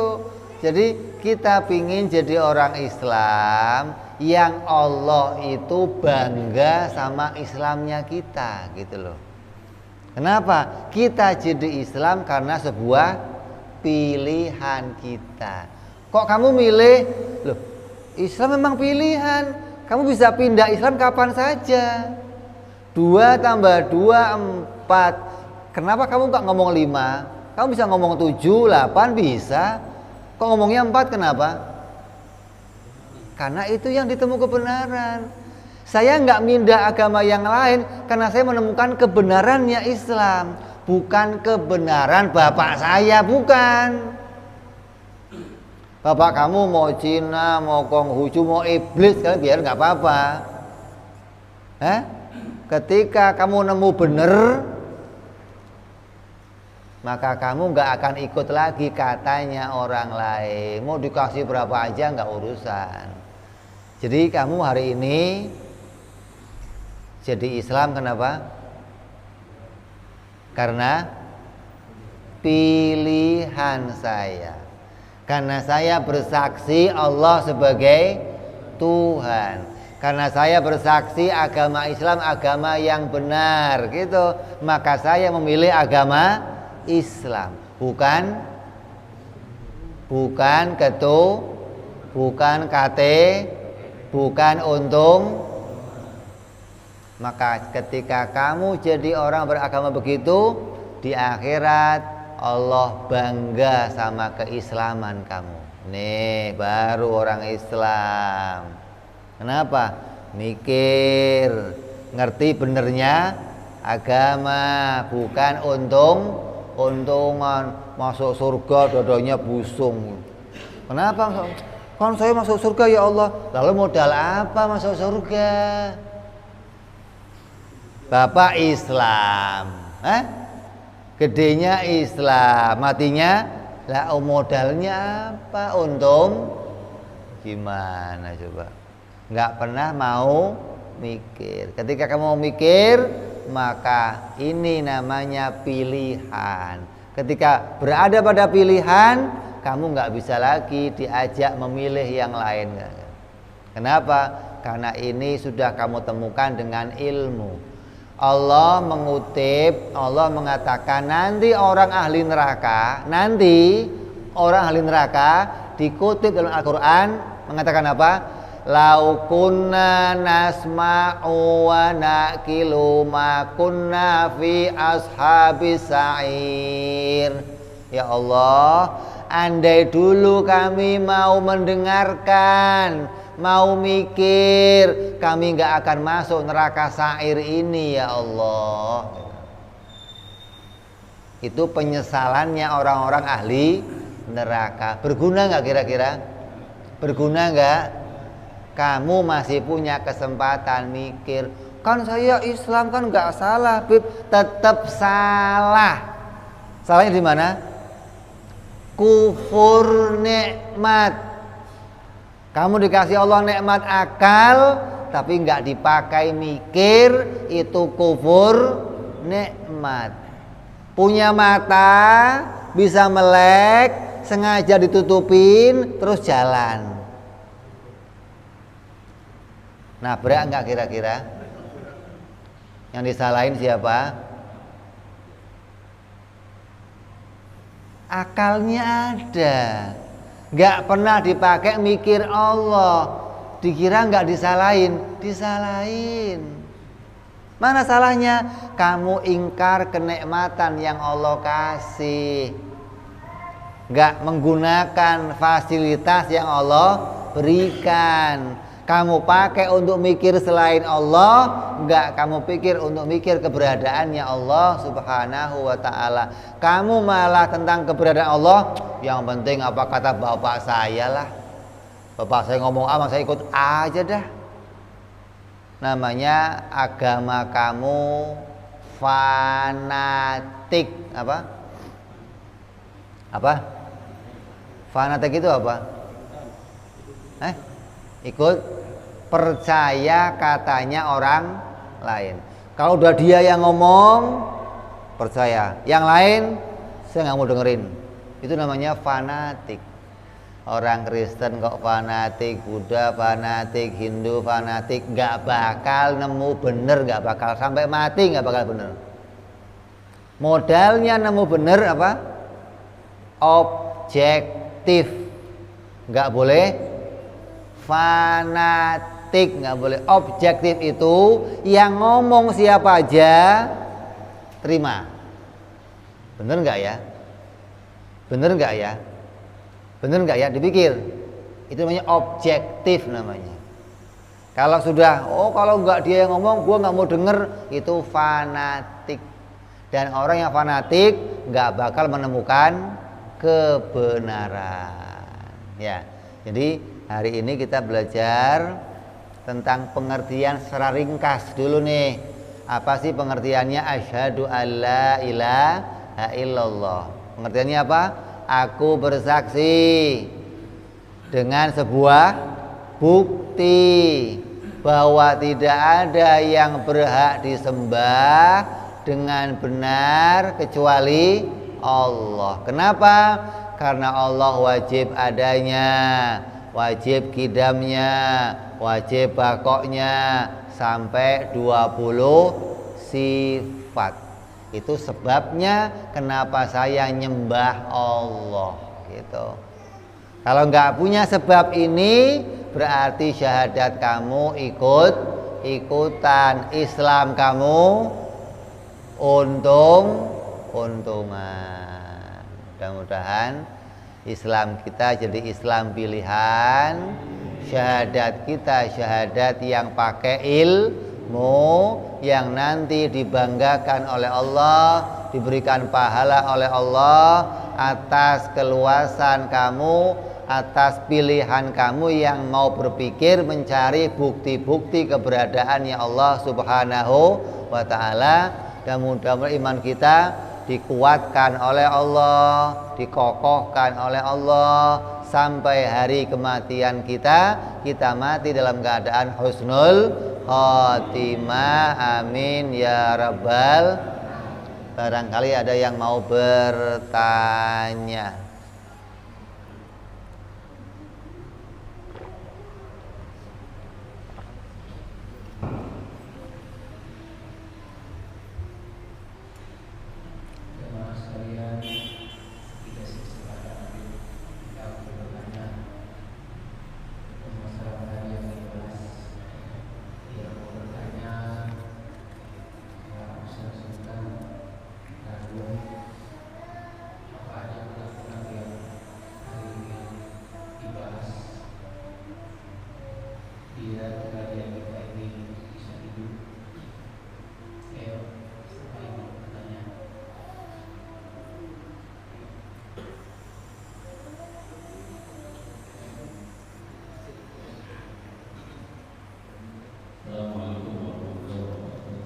Jadi kita pingin jadi orang Islam yang Allah itu bangga sama Islamnya kita, gitu loh. Kenapa? Kita jadi Islam karena sebuah pilihan kita. Kok kamu milih? Loh, Islam memang pilihan. Kamu bisa pindah Islam kapan saja. 2 tambah 2 4. Kenapa kamu nggak ngomong 5? Kamu bisa ngomong 7, 8 bisa. Kok ngomongnya 4 kenapa? Karena itu yang ditemu kebenaran. Saya nggak mindah agama yang lain karena saya menemukan kebenarannya Islam. Bukan kebenaran bapak saya, bukan. Bapak kamu mau Cina, mau Konghucu, mau iblis, kalian biar nggak apa-apa. Ketika kamu nemu bener, maka kamu nggak akan ikut lagi katanya orang lain. Mau dikasih berapa aja nggak urusan. Jadi kamu hari ini jadi Islam kenapa? Karena pilihan saya. Karena saya bersaksi Allah sebagai Tuhan. Karena saya bersaksi agama Islam agama yang benar gitu. Maka saya memilih agama Islam. Bukan ketu, bukan KT, bukan untung. Maka ketika kamu jadi orang beragama begitu, di akhirat Allah bangga sama keislaman kamu. Nih baru orang Islam. Kenapa? Mikir, ngerti benernya agama, bukan untungan. Masuk surga dodonya busung. Kenapa? Kan saya masuk surga ya Allah. Lalu modal apa masuk surga? Bapak Islam, gedenya Islam, matinya lah modalnya apa? Untung gimana coba? Nggak pernah mau mikir. Ketika kamu mau mikir, maka ini namanya pilihan. Ketika berada pada pilihan, kamu nggak bisa lagi diajak memilih yang lain. Kenapa? Karena ini sudah kamu temukan dengan ilmu. Allah mengatakan nanti orang ahli neraka dikutip dalam Al-Quran mengatakan apa? Lau kunna nasma'u wa naqilu ma kunna fi ashabis sa'ir. Ya Allah, andai dulu kami mau mendengarkan, mau mikir, kami gak akan masuk neraka sa'ir ini ya Allah. Itu penyesalannya orang-orang ahli neraka. Berguna gak kira-kira? Berguna gak? Kamu masih punya kesempatan mikir. Kan saya Islam kan gak salah, Bib. Tetap salah. Salahnya di mana? Kufur nikmat. Kamu dikasih Allah nikmat akal, tapi nggak dipakai mikir, itu kufur nikmat. Punya mata, bisa melek, sengaja ditutupin, terus jalan. Nah, berat nggak kira-kira? Yang disalahin siapa? Akalnya ada. Nggak pernah dipakai mikir Allah. Dikira nggak disalahin. Mana salahnya? Kamu ingkar kenikmatan yang Allah kasih, nggak menggunakan fasilitas yang Allah berikan. Kamu pakai untuk mikir selain Allah, enggak kamu pikir untuk mikir keberadaannya Allah Subhanahu wa ta'ala. Kamu malah tentang keberadaan Allah, yang penting apa kata bapak saya lah. Bapak saya ngomong apa, saya ikut aja dah. Namanya agama kamu fanatik. Apa? Fanatik itu apa? Ikut percaya katanya orang lain. Kalau udah dia yang ngomong, percaya. Yang lain saya nggak mau dengerin. Itu namanya fanatik. Orang Kristen kok fanatik, Buddha fanatik, Hindu fanatik, nggak bakal nemu bener, nggak bakal sampai mati nggak bakal bener. Modalnya nemu bener apa? Objektif. Nggak boleh fanatik, nggak boleh. Objektif itu yang ngomong siapa aja terima. Bener nggak ya? Bener nggak ya? Bener nggak ya? Dipikir. Itu namanya objektif namanya. Kalau sudah, kalau nggak dia yang ngomong, gua nggak mau denger, itu fanatik. Dan orang yang fanatik nggak bakal menemukan kebenaran. Ya, jadi hari ini kita belajar tentang pengertian secara ringkas dulu nih. Apa sih pengertiannya asyhadu alla ilaha illallah? Pengertiannya apa? Aku bersaksi dengan sebuah bukti bukti bahwa tidak ada yang berhak disembah dengan benar kecuali Allah. Kenapa? Karena Allah wajib adanya, wajib kidamnya, wajib bakoknya, sampai 20 sifat. Itu sebabnya kenapa saya nyembah Allah gitu. Kalau nggak punya sebab ini, berarti syahadat kamu ikutan, Islam kamu untungan. Mudah-mudahan Islam kita jadi Islam pilihan, syahadat kita syahadat yang pakai ilmu, yang nanti dibanggakan oleh Allah, diberikan pahala oleh Allah atas keluasan kamu, atas pilihan kamu yang mau berpikir mencari bukti-bukti keberadaannya Allah Subhanahu wa ta'ala. Dan mudah-mudahan iman kita dikuatkan oleh Allah, dikokohkan oleh Allah sampai hari kematian kita mati dalam keadaan husnul khotimah. Amin ya rabbal. Barangkali ada yang mau bertanya.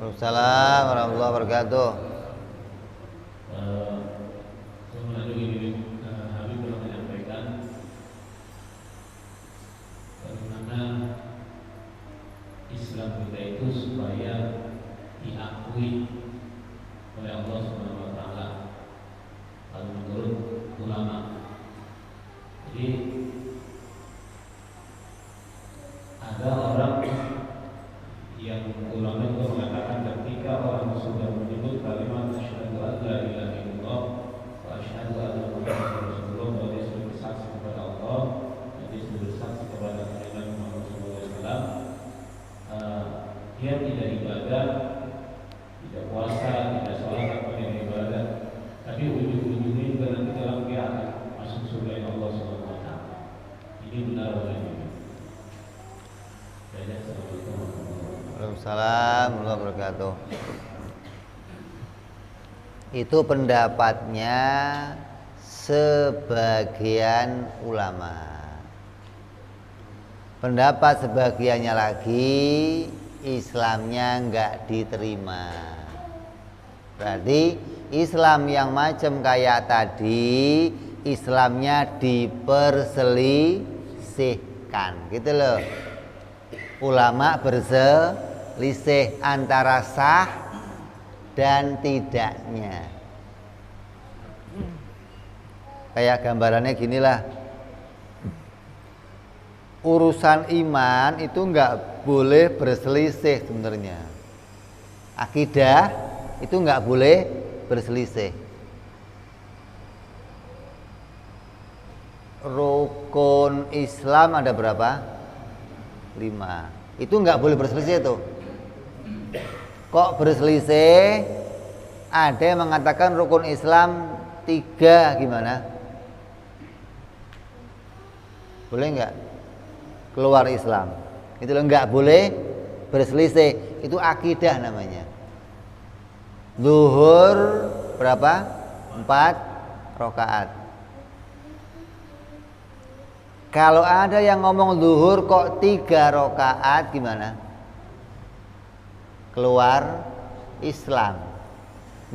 Waalaikumsalam warahmatullahi wabarakatuh. Habib telah menyampaikan bagaimana Islam kita itu supaya diakui oleh Allah Subhanahu wa taala, lalu menurut ulama. Jadi ada orang yang ulama juga mengatakan ketika orang sudah menyebut kalimat asyhadu an la ilaha illallah wa asyhadu anna muhammadar rasulullah, bahwa dia sudah bersaksi kepada Allah dan dia sudah bersaksi kepada Nabi Muhammad SAW, dia tidak ibadah, tidak puasa, tidak sholat, apa yang ibadah, tapi ujung-ujungnya juga nanti dalam dia akan masuk surga Allah Subhanahu wa taala. Ini benar atau tidak? Waalaikumsalam warahmatullahi wabarakatuh. Itu pendapatnya sebagian ulama. Pendapat sebagiannya lagi, Islamnya nggak diterima. Berarti Islam yang macam kayak tadi, Islamnya diperselisihkan, gitu loh. Ulama berselisih antara sah dan tidaknya. Kayak gambarannya ginilah, urusan iman itu nggak boleh berselisih sebenarnya. Akidah itu nggak boleh berselisih. Rukun Islam ada berapa? 5. Itu nggak boleh berselisih tuh. Kok berselisih? Ada yang mengatakan rukun Islam 3, gimana? Boleh nggak keluar Islam? Itu loh, nggak boleh berselisih. Itu akidah namanya. Zuhur berapa? 4 rakaat. Kalau ada yang ngomong zuhur kok 3 rakaat, gimana? Keluar Islam.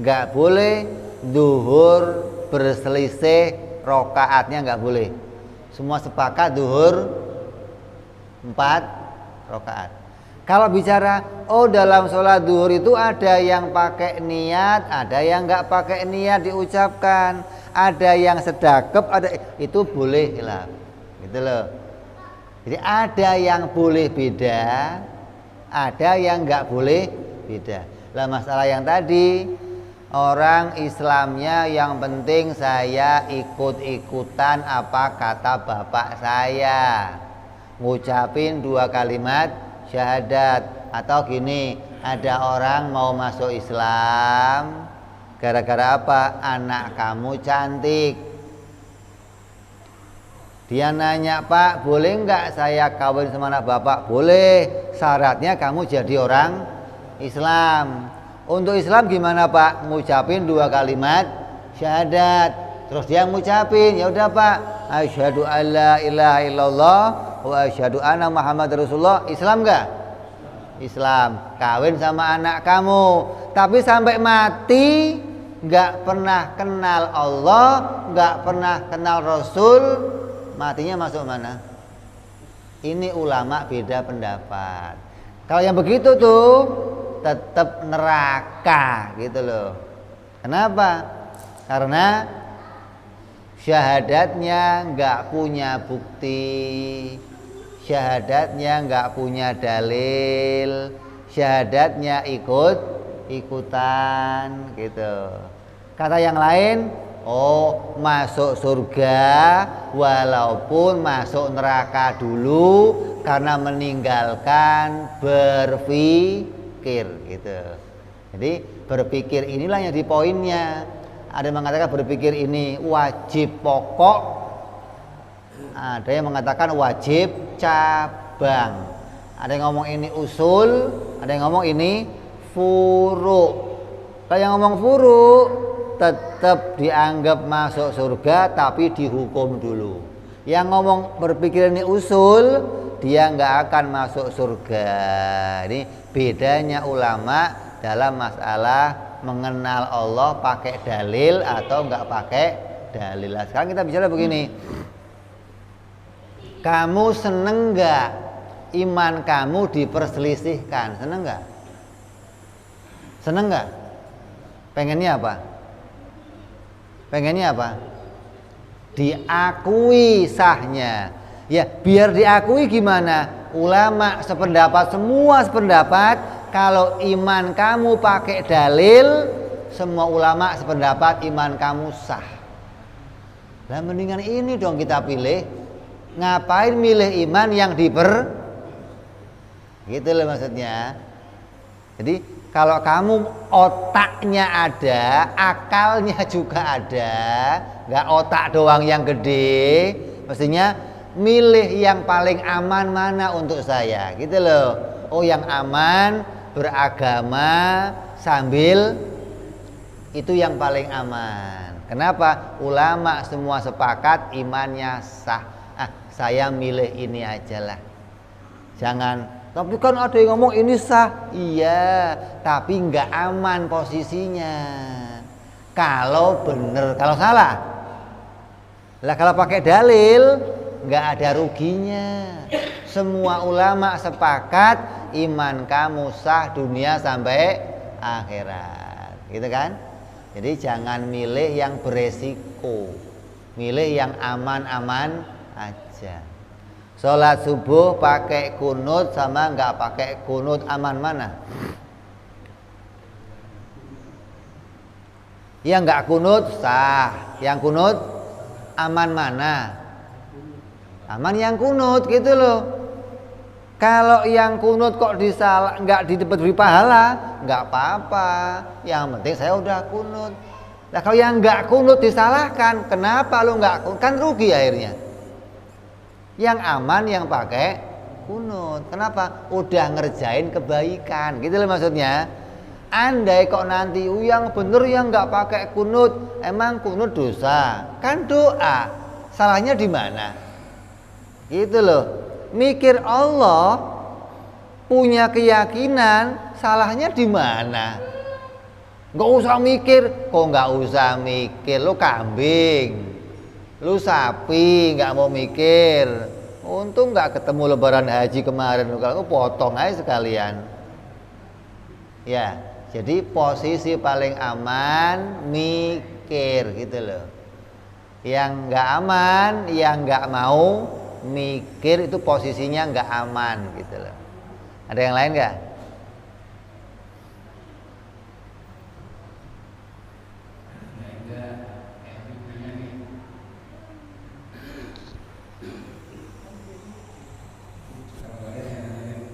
Nggak boleh zuhur berselisih rakaatnya, nggak boleh. Semua sepakat zuhur 4 rakaat. Kalau bicara dalam sholat duhur itu ada yang pakai niat, ada yang nggak pakai niat diucapkan, ada yang sedekap, ada itu boleh lah, gitu loh. Jadi ada yang boleh beda, ada yang nggak boleh beda. Lah masalah yang tadi orang Islamnya yang penting saya ikut-ikutan apa kata bapak saya, ngucapin 2 kalimat syahadat. Atau gini, ada orang mau masuk Islam gara-gara apa? Anak kamu cantik. Dia nanya, Pak, boleh nggak saya kawin sama anak bapak? Boleh, syaratnya kamu jadi orang Islam. Untuk Islam gimana Pak? Ngucapin 2 kalimat syahadat. Terus dia ngucapin, ya udah Pak, asyhadu alla ilaha illallah wa asyhadu anna Muhammad Rasulullah. Islam nggak? Islam. Kawin sama anak kamu, tapi sampai mati nggak pernah kenal Allah, nggak pernah kenal Rasul, matinya masuk mana? Ini ulama beda pendapat. Kalau yang begitu tuh tetap neraka gitu loh. Kenapa? Karena syahadatnya nggak punya bukti, syahadatnya nggak punya dalil, syahadatnya ikutan gitu. Kata yang lain, masuk surga walaupun masuk neraka dulu karena meninggalkan berpikir gitu. Jadi berpikir inilah yang di poinnya. Ada yang mengatakan berpikir ini wajib pokok, ada yang mengatakan wajib cabang, ada yang ngomong ini usul, ada yang ngomong ini furu'. Kalau yang ngomong furu' tetap dianggap masuk surga tapi dihukum dulu. Yang ngomong berpikir ini usul, dia nggak akan masuk surga. Ini bedanya ulama dalam masalah mengenal Allah pakai dalil atau nggak pakai dalil. Sekarang kita bicara begini, kamu seneng nggak iman kamu diperselisihkan? Seneng nggak? Seneng nggak? Pengennya apa? Pengennya apa? Diakui sahnya. Ya biar diakui gimana? Ulama sependapat, semua sependapat. Kalau iman kamu pakai dalil, semua ulama sependapat iman kamu sah. Lah mendingan ini dong kita pilih. Ngapain milih iman yang gitu loh maksudnya. Jadi kalau kamu otaknya ada, akalnya juga ada, nggak otak doang yang gede, mestinya milih yang paling aman mana untuk saya, gitu loh. Yang aman beragama sambil itu yang paling aman. Kenapa? Ulama semua sepakat imannya sah. Saya milih ini aja lah. Jangan, tapi kan ada yang ngomong ini sah. Iya, tapi nggak aman posisinya. Kalau bener, kalau salah. Lah kalau pakai dalil nggak ada ruginya. Semua ulama sepakat iman kamu sah dunia sampai akhirat, gitu kan? Jadi jangan milih yang beresiko, milih yang aman-aman aja. Sholat subuh pakai kunut sama nggak pakai kunut, aman mana? Yang nggak kunut sah, yang kunut aman mana? Aman yang kunut, gitu loh. Kalau yang kunut kok disalah, nggak diberi pahala, nggak apa-apa. Yang penting saya udah kunut. Nah kalau yang nggak kunut disalahkan, kenapa lo nggak kunut? Kan rugi akhirnya. Yang aman yang pakai kunut. Kenapa? Udah ngerjain kebaikan, gitu loh maksudnya. Andai kok nanti yang bener yang nggak pakai kunut, emang kunut dosa? Kan doa. Salahnya di mana? Gitu loh. Mikir Allah, punya keyakinan, salahnya di mana? Gak usah mikir. Kok gak usah mikir? Lu kambing, lu sapi, gak mau mikir. Untung nggak ketemu lebaran haji kemarin, kalau potong aja sekalian. Ya, jadi posisi paling aman mikir gitu loh. Yang nggak aman, yang nggak mau mikir itu posisinya nggak aman gitu loh. Ada yang lain nggak?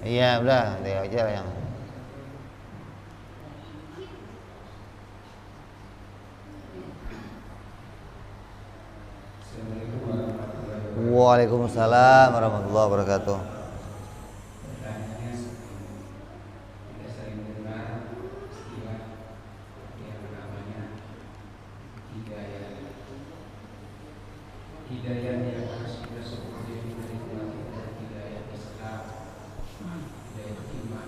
Iya udah, dia aja yang. Waalaikumsalam warahmatullahi wabarakatuh. Hidayah yang harus kita sebut dari hidayah Islam, hidayah iman.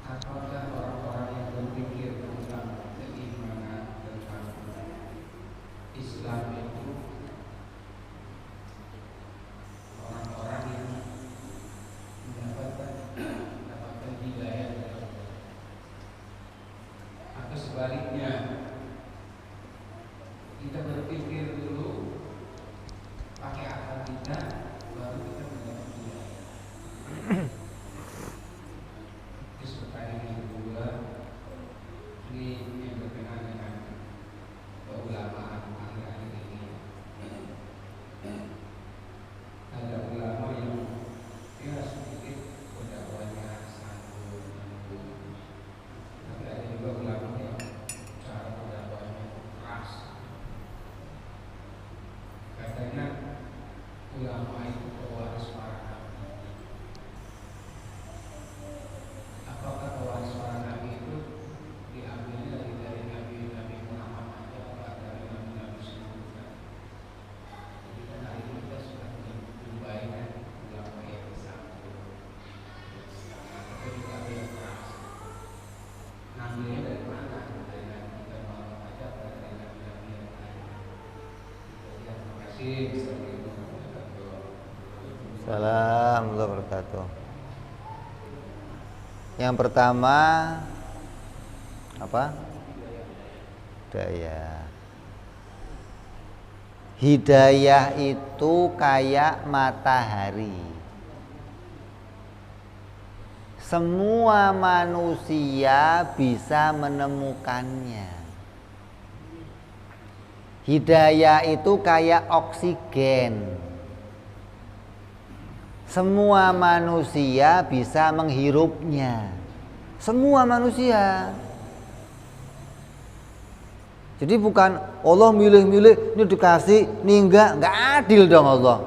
Apakah orang-orang yang berpikir tentang keimanan tentang Islam itu orang-orang yang mendapatkan hidayah, atau sebaliknya kita berpikir dulu pakai akal kita baru kita mendapat hidayah. Terus pertanyaan yang kedua, ini yang berkenaan dengan keulamaan akhir-akhir ini. Ada ulama yang sedikit pendakwahnya santun, tapi ada juga ulama yang cara pendakwahnya keras. Katanya ulama itu pewaris para nabi. Apakah pewaris para nabi itu diambil dari Nabi Muhammad aja, atau dari Nabi sebelumnya? Jadi kan hari ini kita sudah menjumpai ulama yang santun, tapi juga yang keras. Ngambilnya dari mana? Dari Nabi kita Muhammad aja, atau dari Nabi yang lain? Terima kasih. Assalamualaikum warahmatullahi wabarakatuh. Yang pertama apa? Hidayah. Hidayah itu kayak matahari. Semua manusia bisa menemukannya. Hidayah itu kayak oksigen. Semua manusia bisa menghirupnya. Semua manusia. Jadi bukan Allah milih-milih, ini dikasih, ini enggak adil dong Allah.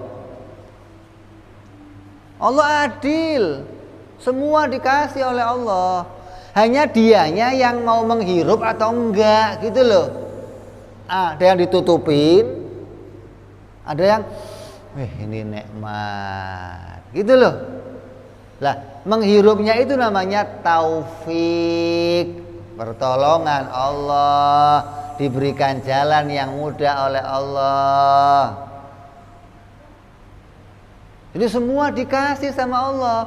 Allah adil. Semua dikasih oleh Allah. Hanya dianya yang mau menghirup atau enggak gitu loh. Ada yang ditutupin, ada yang ini nikmat gitu loh. Lah, menghirupnya itu namanya taufik, pertolongan Allah, diberikan jalan yang mudah oleh Allah. Jadi semua dikasih sama Allah.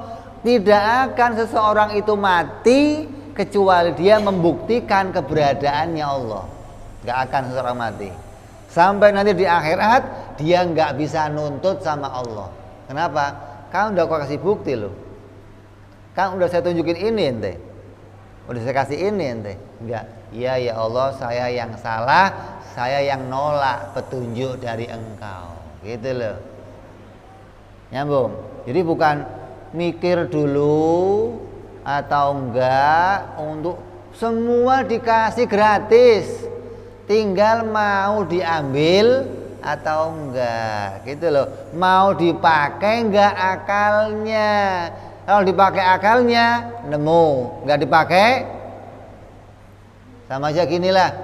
Tidak akan seseorang itu mati kecuali dia membuktikan keberadaannya Allah. Gak akan seseorang mati. Sampai nanti di akhirat dia nggak bisa nuntut sama Allah. Kenapa? Kamu udah kau kasih bukti loh. Kamu udah saya tunjukin ini ente. Udah saya kasih ini ente. Enggak. Iya ya Allah, saya yang salah, saya yang nolak petunjuk dari Engkau. Gitu loh. Nyambung. Jadi bukan mikir dulu atau enggak, untuk semua dikasih gratis. Tinggal mau diambil atau enggak, gitu loh. Mau dipakai enggak akalnya? Kalau dipakai akalnya nemu, enggak dipakai sama aja. Ginilah,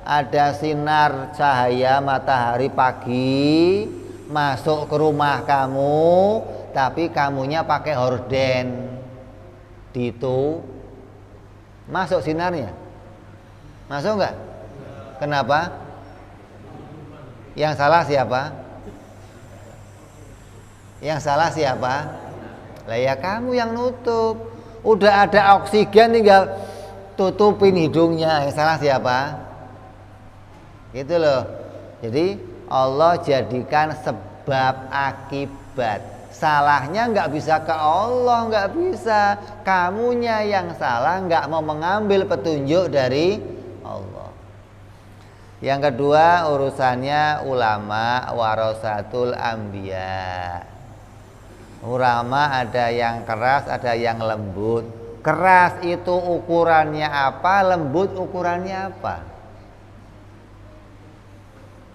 ada sinar cahaya matahari pagi masuk ke rumah kamu, tapi kamunya pakai horden, itu masuk sinarnya? Masuk enggak? Kenapa? Yang salah siapa? Yang salah siapa? Lah ya kamu yang nutup. Udah ada oksigen tinggal tutupin hidungnya. Yang salah siapa? Gitu loh. Jadi Allah jadikan sebab akibat. Salahnya nggak bisa ke Allah, nggak bisa. Kamunya yang salah, nggak mau mengambil petunjuk dari Allah. Yang kedua urusannya ulama warasatul anbiya. Ulama ada yang keras, ada yang lembut. Keras itu ukurannya apa, lembut ukurannya apa?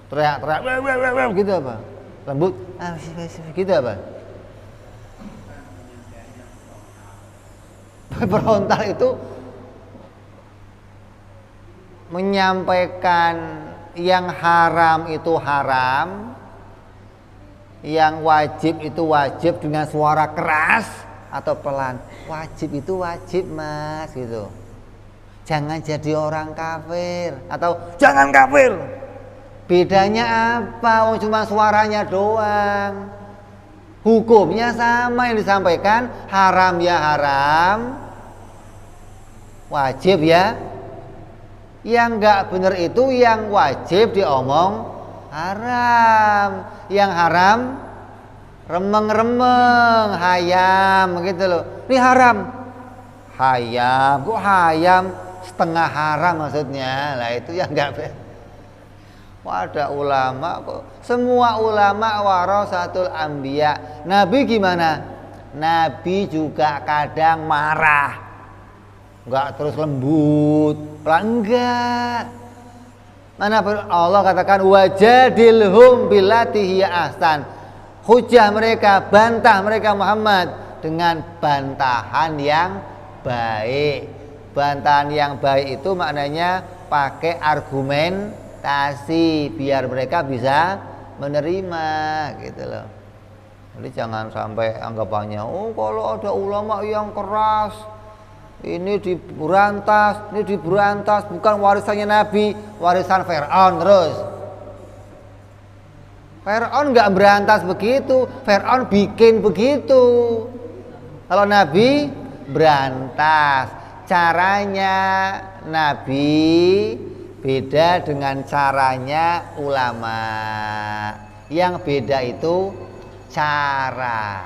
Teriak-teriak gitu apa? Lembut gitu apa? Berontak itu menyampaikan yang haram itu haram, yang wajib itu wajib dengan suara keras atau pelan. Wajib itu wajib mas gitu. Jangan jadi orang kafir atau jangan kafir. Bedanya apa? Oh, cuma suaranya doang. Hukumnya sama yang disampaikan, haram ya haram, wajib ya. Yang enggak benar itu yang wajib diomong haram, yang haram remeng-remeng, hayam gitu loh. Ini haram, hayam, kok hayam setengah haram maksudnya. Lah itu yang enggak benar. Ada ulama kok. Semua ulama warasatul anbiya. Nabi gimana? Nabi juga kadang marah. Enggak terus lembut, pelan enggak. Mana Allah katakan wajadilhum billati hiya ahsan. Hujah mereka, bantah mereka Muhammad dengan bantahan yang baik. Bantahan yang baik itu maknanya pakai argumen biar mereka bisa menerima gitu loh. Jadi jangan sampai anggapannya oh kalau ada ulama yang keras ini diberantas bukan warisannya Nabi, warisan Fir'aun terus. Fir'aun nggak berantas begitu, Fir'aun bikin begitu. Kalau Nabi berantas, caranya Nabi beda dengan caranya ulama. Yang beda itu cara.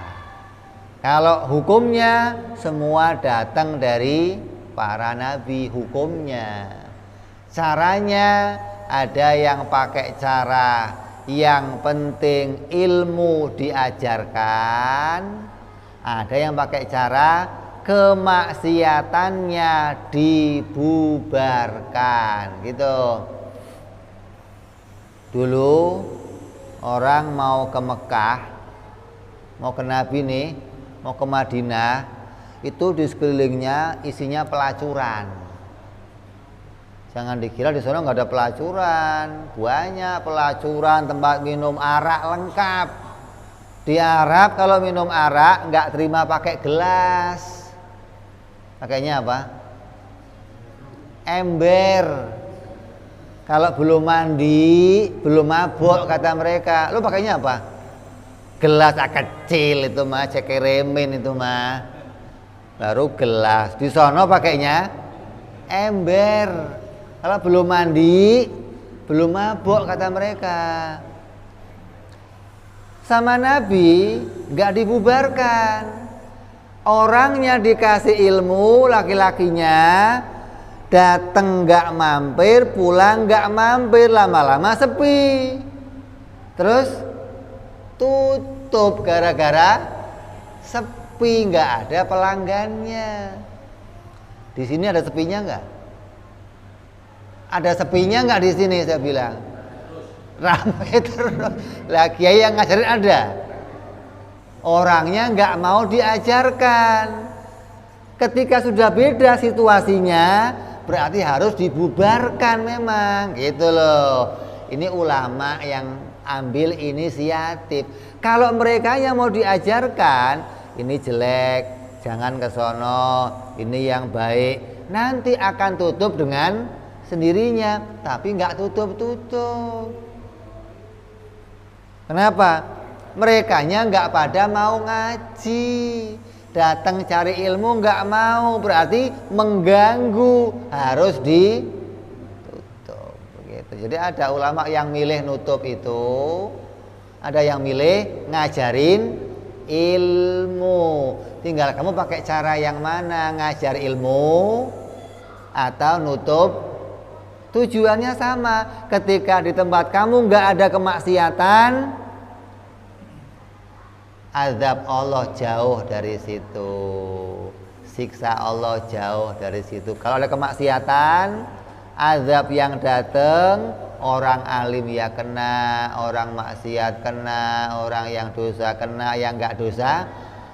Kalau hukumnya semua datang dari para nabi hukumnya. Caranya ada yang pakai cara yang penting ilmu diajarkan, ada yang pakai cara kemaksiatannya dibubarkan gitu. Dulu orang mau ke Mekah, mau ke Nabi nih, mau ke Madinah, itu di sekelilingnya isinya pelacuran. Jangan dikira di sana nggak ada pelacuran, banyak pelacuran, tempat minum arak lengkap. Di Arab kalau minum arak nggak terima pakai gelas. Pakainya apa? Ember. Kalau belum mandi, belum mabuk kata mereka. Lu pakainya apa? Gelas kecil itu mah, cekeremin itu mah. Baru gelas. Di sono pakainya ember. Kalau belum mandi, belum mabuk kata mereka. Sama Nabi nggak dibubarkan. Orangnya dikasih ilmu, laki-lakinya datang nggak mampir, pulang nggak mampir, lama-lama sepi. Terus tutup gara-gara sepi, nggak ada pelanggannya. Di sini ada sepinya nggak? Ada sepinya nggak di sini? Saya bilang ramai terus. Lah kiai yang ngajarin ada. Orangnya nggak mau diajarkan. Ketika sudah beda situasinya, berarti harus dibubarkan memang, gitu loh. Ini ulama yang ambil inisiatif. Kalau mereka yang mau diajarkan, ini jelek, jangan ke sono, ini yang baik, nanti akan tutup dengan sendirinya, tapi nggak tutup-tutup. Kenapa? Merekanya nggak pada mau ngaji, datang cari ilmu nggak mau, berarti mengganggu, harus ditutup. Begitu. Jadi ada ulama yang milih nutup itu, ada yang milih ngajarin ilmu. Tinggal kamu pakai cara yang mana, ngajar ilmu atau nutup. Tujuannya sama. Ketika di tempat kamu nggak ada kemaksiatan, azab Allah jauh dari situ, siksa Allah jauh dari situ. Kalau ada kemaksiatan, azab yang datang, orang alim ya kena, orang maksiat kena, orang yang dosa kena, yang nggak dosa.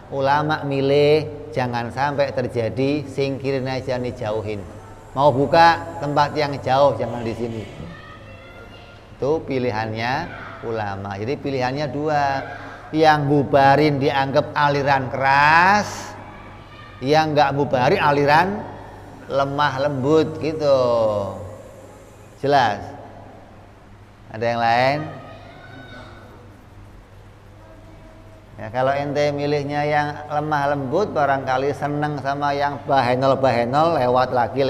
Ulama milih jangan sampai terjadi, singkirin aja nih, jauhin. Mau buka tempat yang jauh, jangan di sini. Itu pilihannya ulama. Jadi pilihannya dua. Yang bubarin dianggap aliran keras, yang nggak bubarin aliran lemah lembut gitu. Jelas? Ada yang lain? Ya, kalau ente milihnya yang lemah lembut, barangkali seneng sama yang bahenol lewat lagi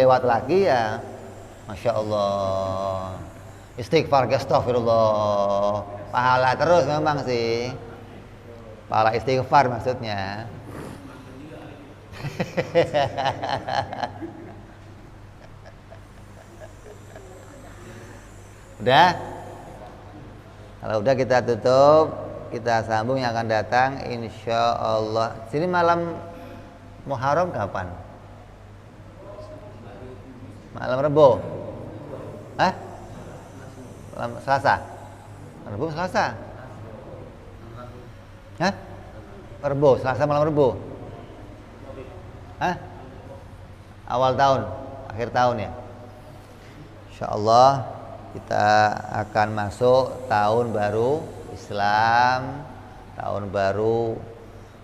ya, masya Allah, istighfar, astagfirullah, pahala terus memang sih, pahala istighfar maksudnya. Udah? Kalau udah kita tutup. Kita sambung yang akan datang insya Allah. Sini malam Muharram kapan? Malam Rebo? Hah? Malam Selasa? Rebo Selasa? Hah? Rebo, Selasa malam Rebo? Hah? Awal tahun? Akhir tahun ya? Insya Allah kita akan masuk tahun baru Islam, tahun baru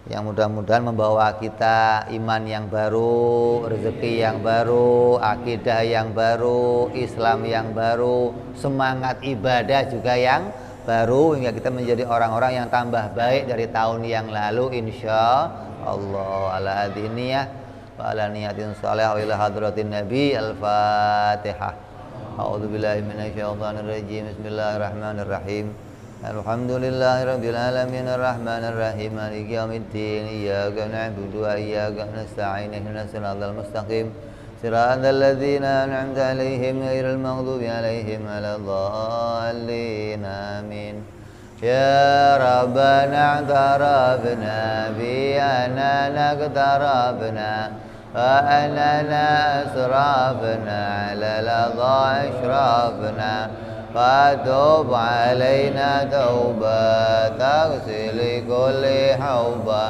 yang mudah-mudahan membawa kita iman yang baru, rezeki yang baru, akidah yang baru, Islam yang baru, semangat ibadah juga yang baru, hingga kita menjadi orang-orang yang tambah baik dari tahun yang lalu insya Allah. Ala adiniyah wa ala niyatin salih wa ila hadratin nabi. Al-Fatihah. A'udzubillahi minasyaitonirrajim. Bismillahirrahmanirrahim. Alhamdulillahirabbil alamin arrahmanir rahim maliki yaumiddin iyyaka na'budu wa iyyaka nasta'in ihdinas siratal mustaqim siratal ladzina an'amta 'alaihim ghairil maghdubi 'alaihim waladdallin amin. Ya Rabbana i'tarafna bi annana iqtarafna wa annana asrafna 'ala al-adha ashrafna فتوب علينا توبة تغسل كل حوبة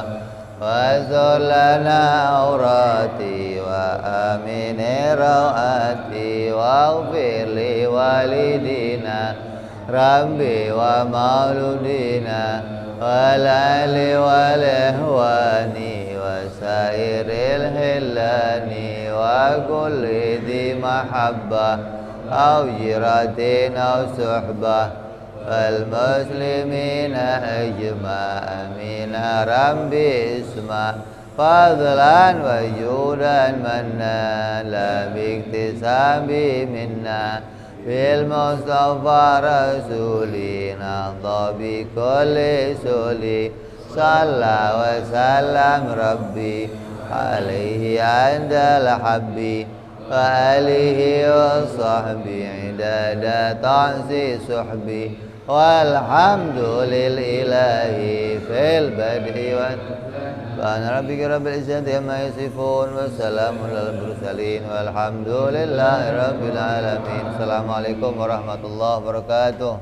وازل لنا عوراتي وآمن روآتي واغفر لوالدينا ربي ومولودينا والأهل والإخوان وسائر الهلان وكل ذي محبة أو جيرة أو صحبة والمسلمين أجمع آمين ربي اسمع فضلا وجودا منا لا باكتساب منا بالمصطفى رسولنا بكل سولي صلى وسلم ربي عليه عند الحبي وآله وصحبه عدد تعزي صحبي والحمد لله في البدء سبحان ربك رب العزة عما يصفون والسلام على المرسلين والحمد لله رب العالمين. Assalamualaikum warahmatullahi wabarakatuh.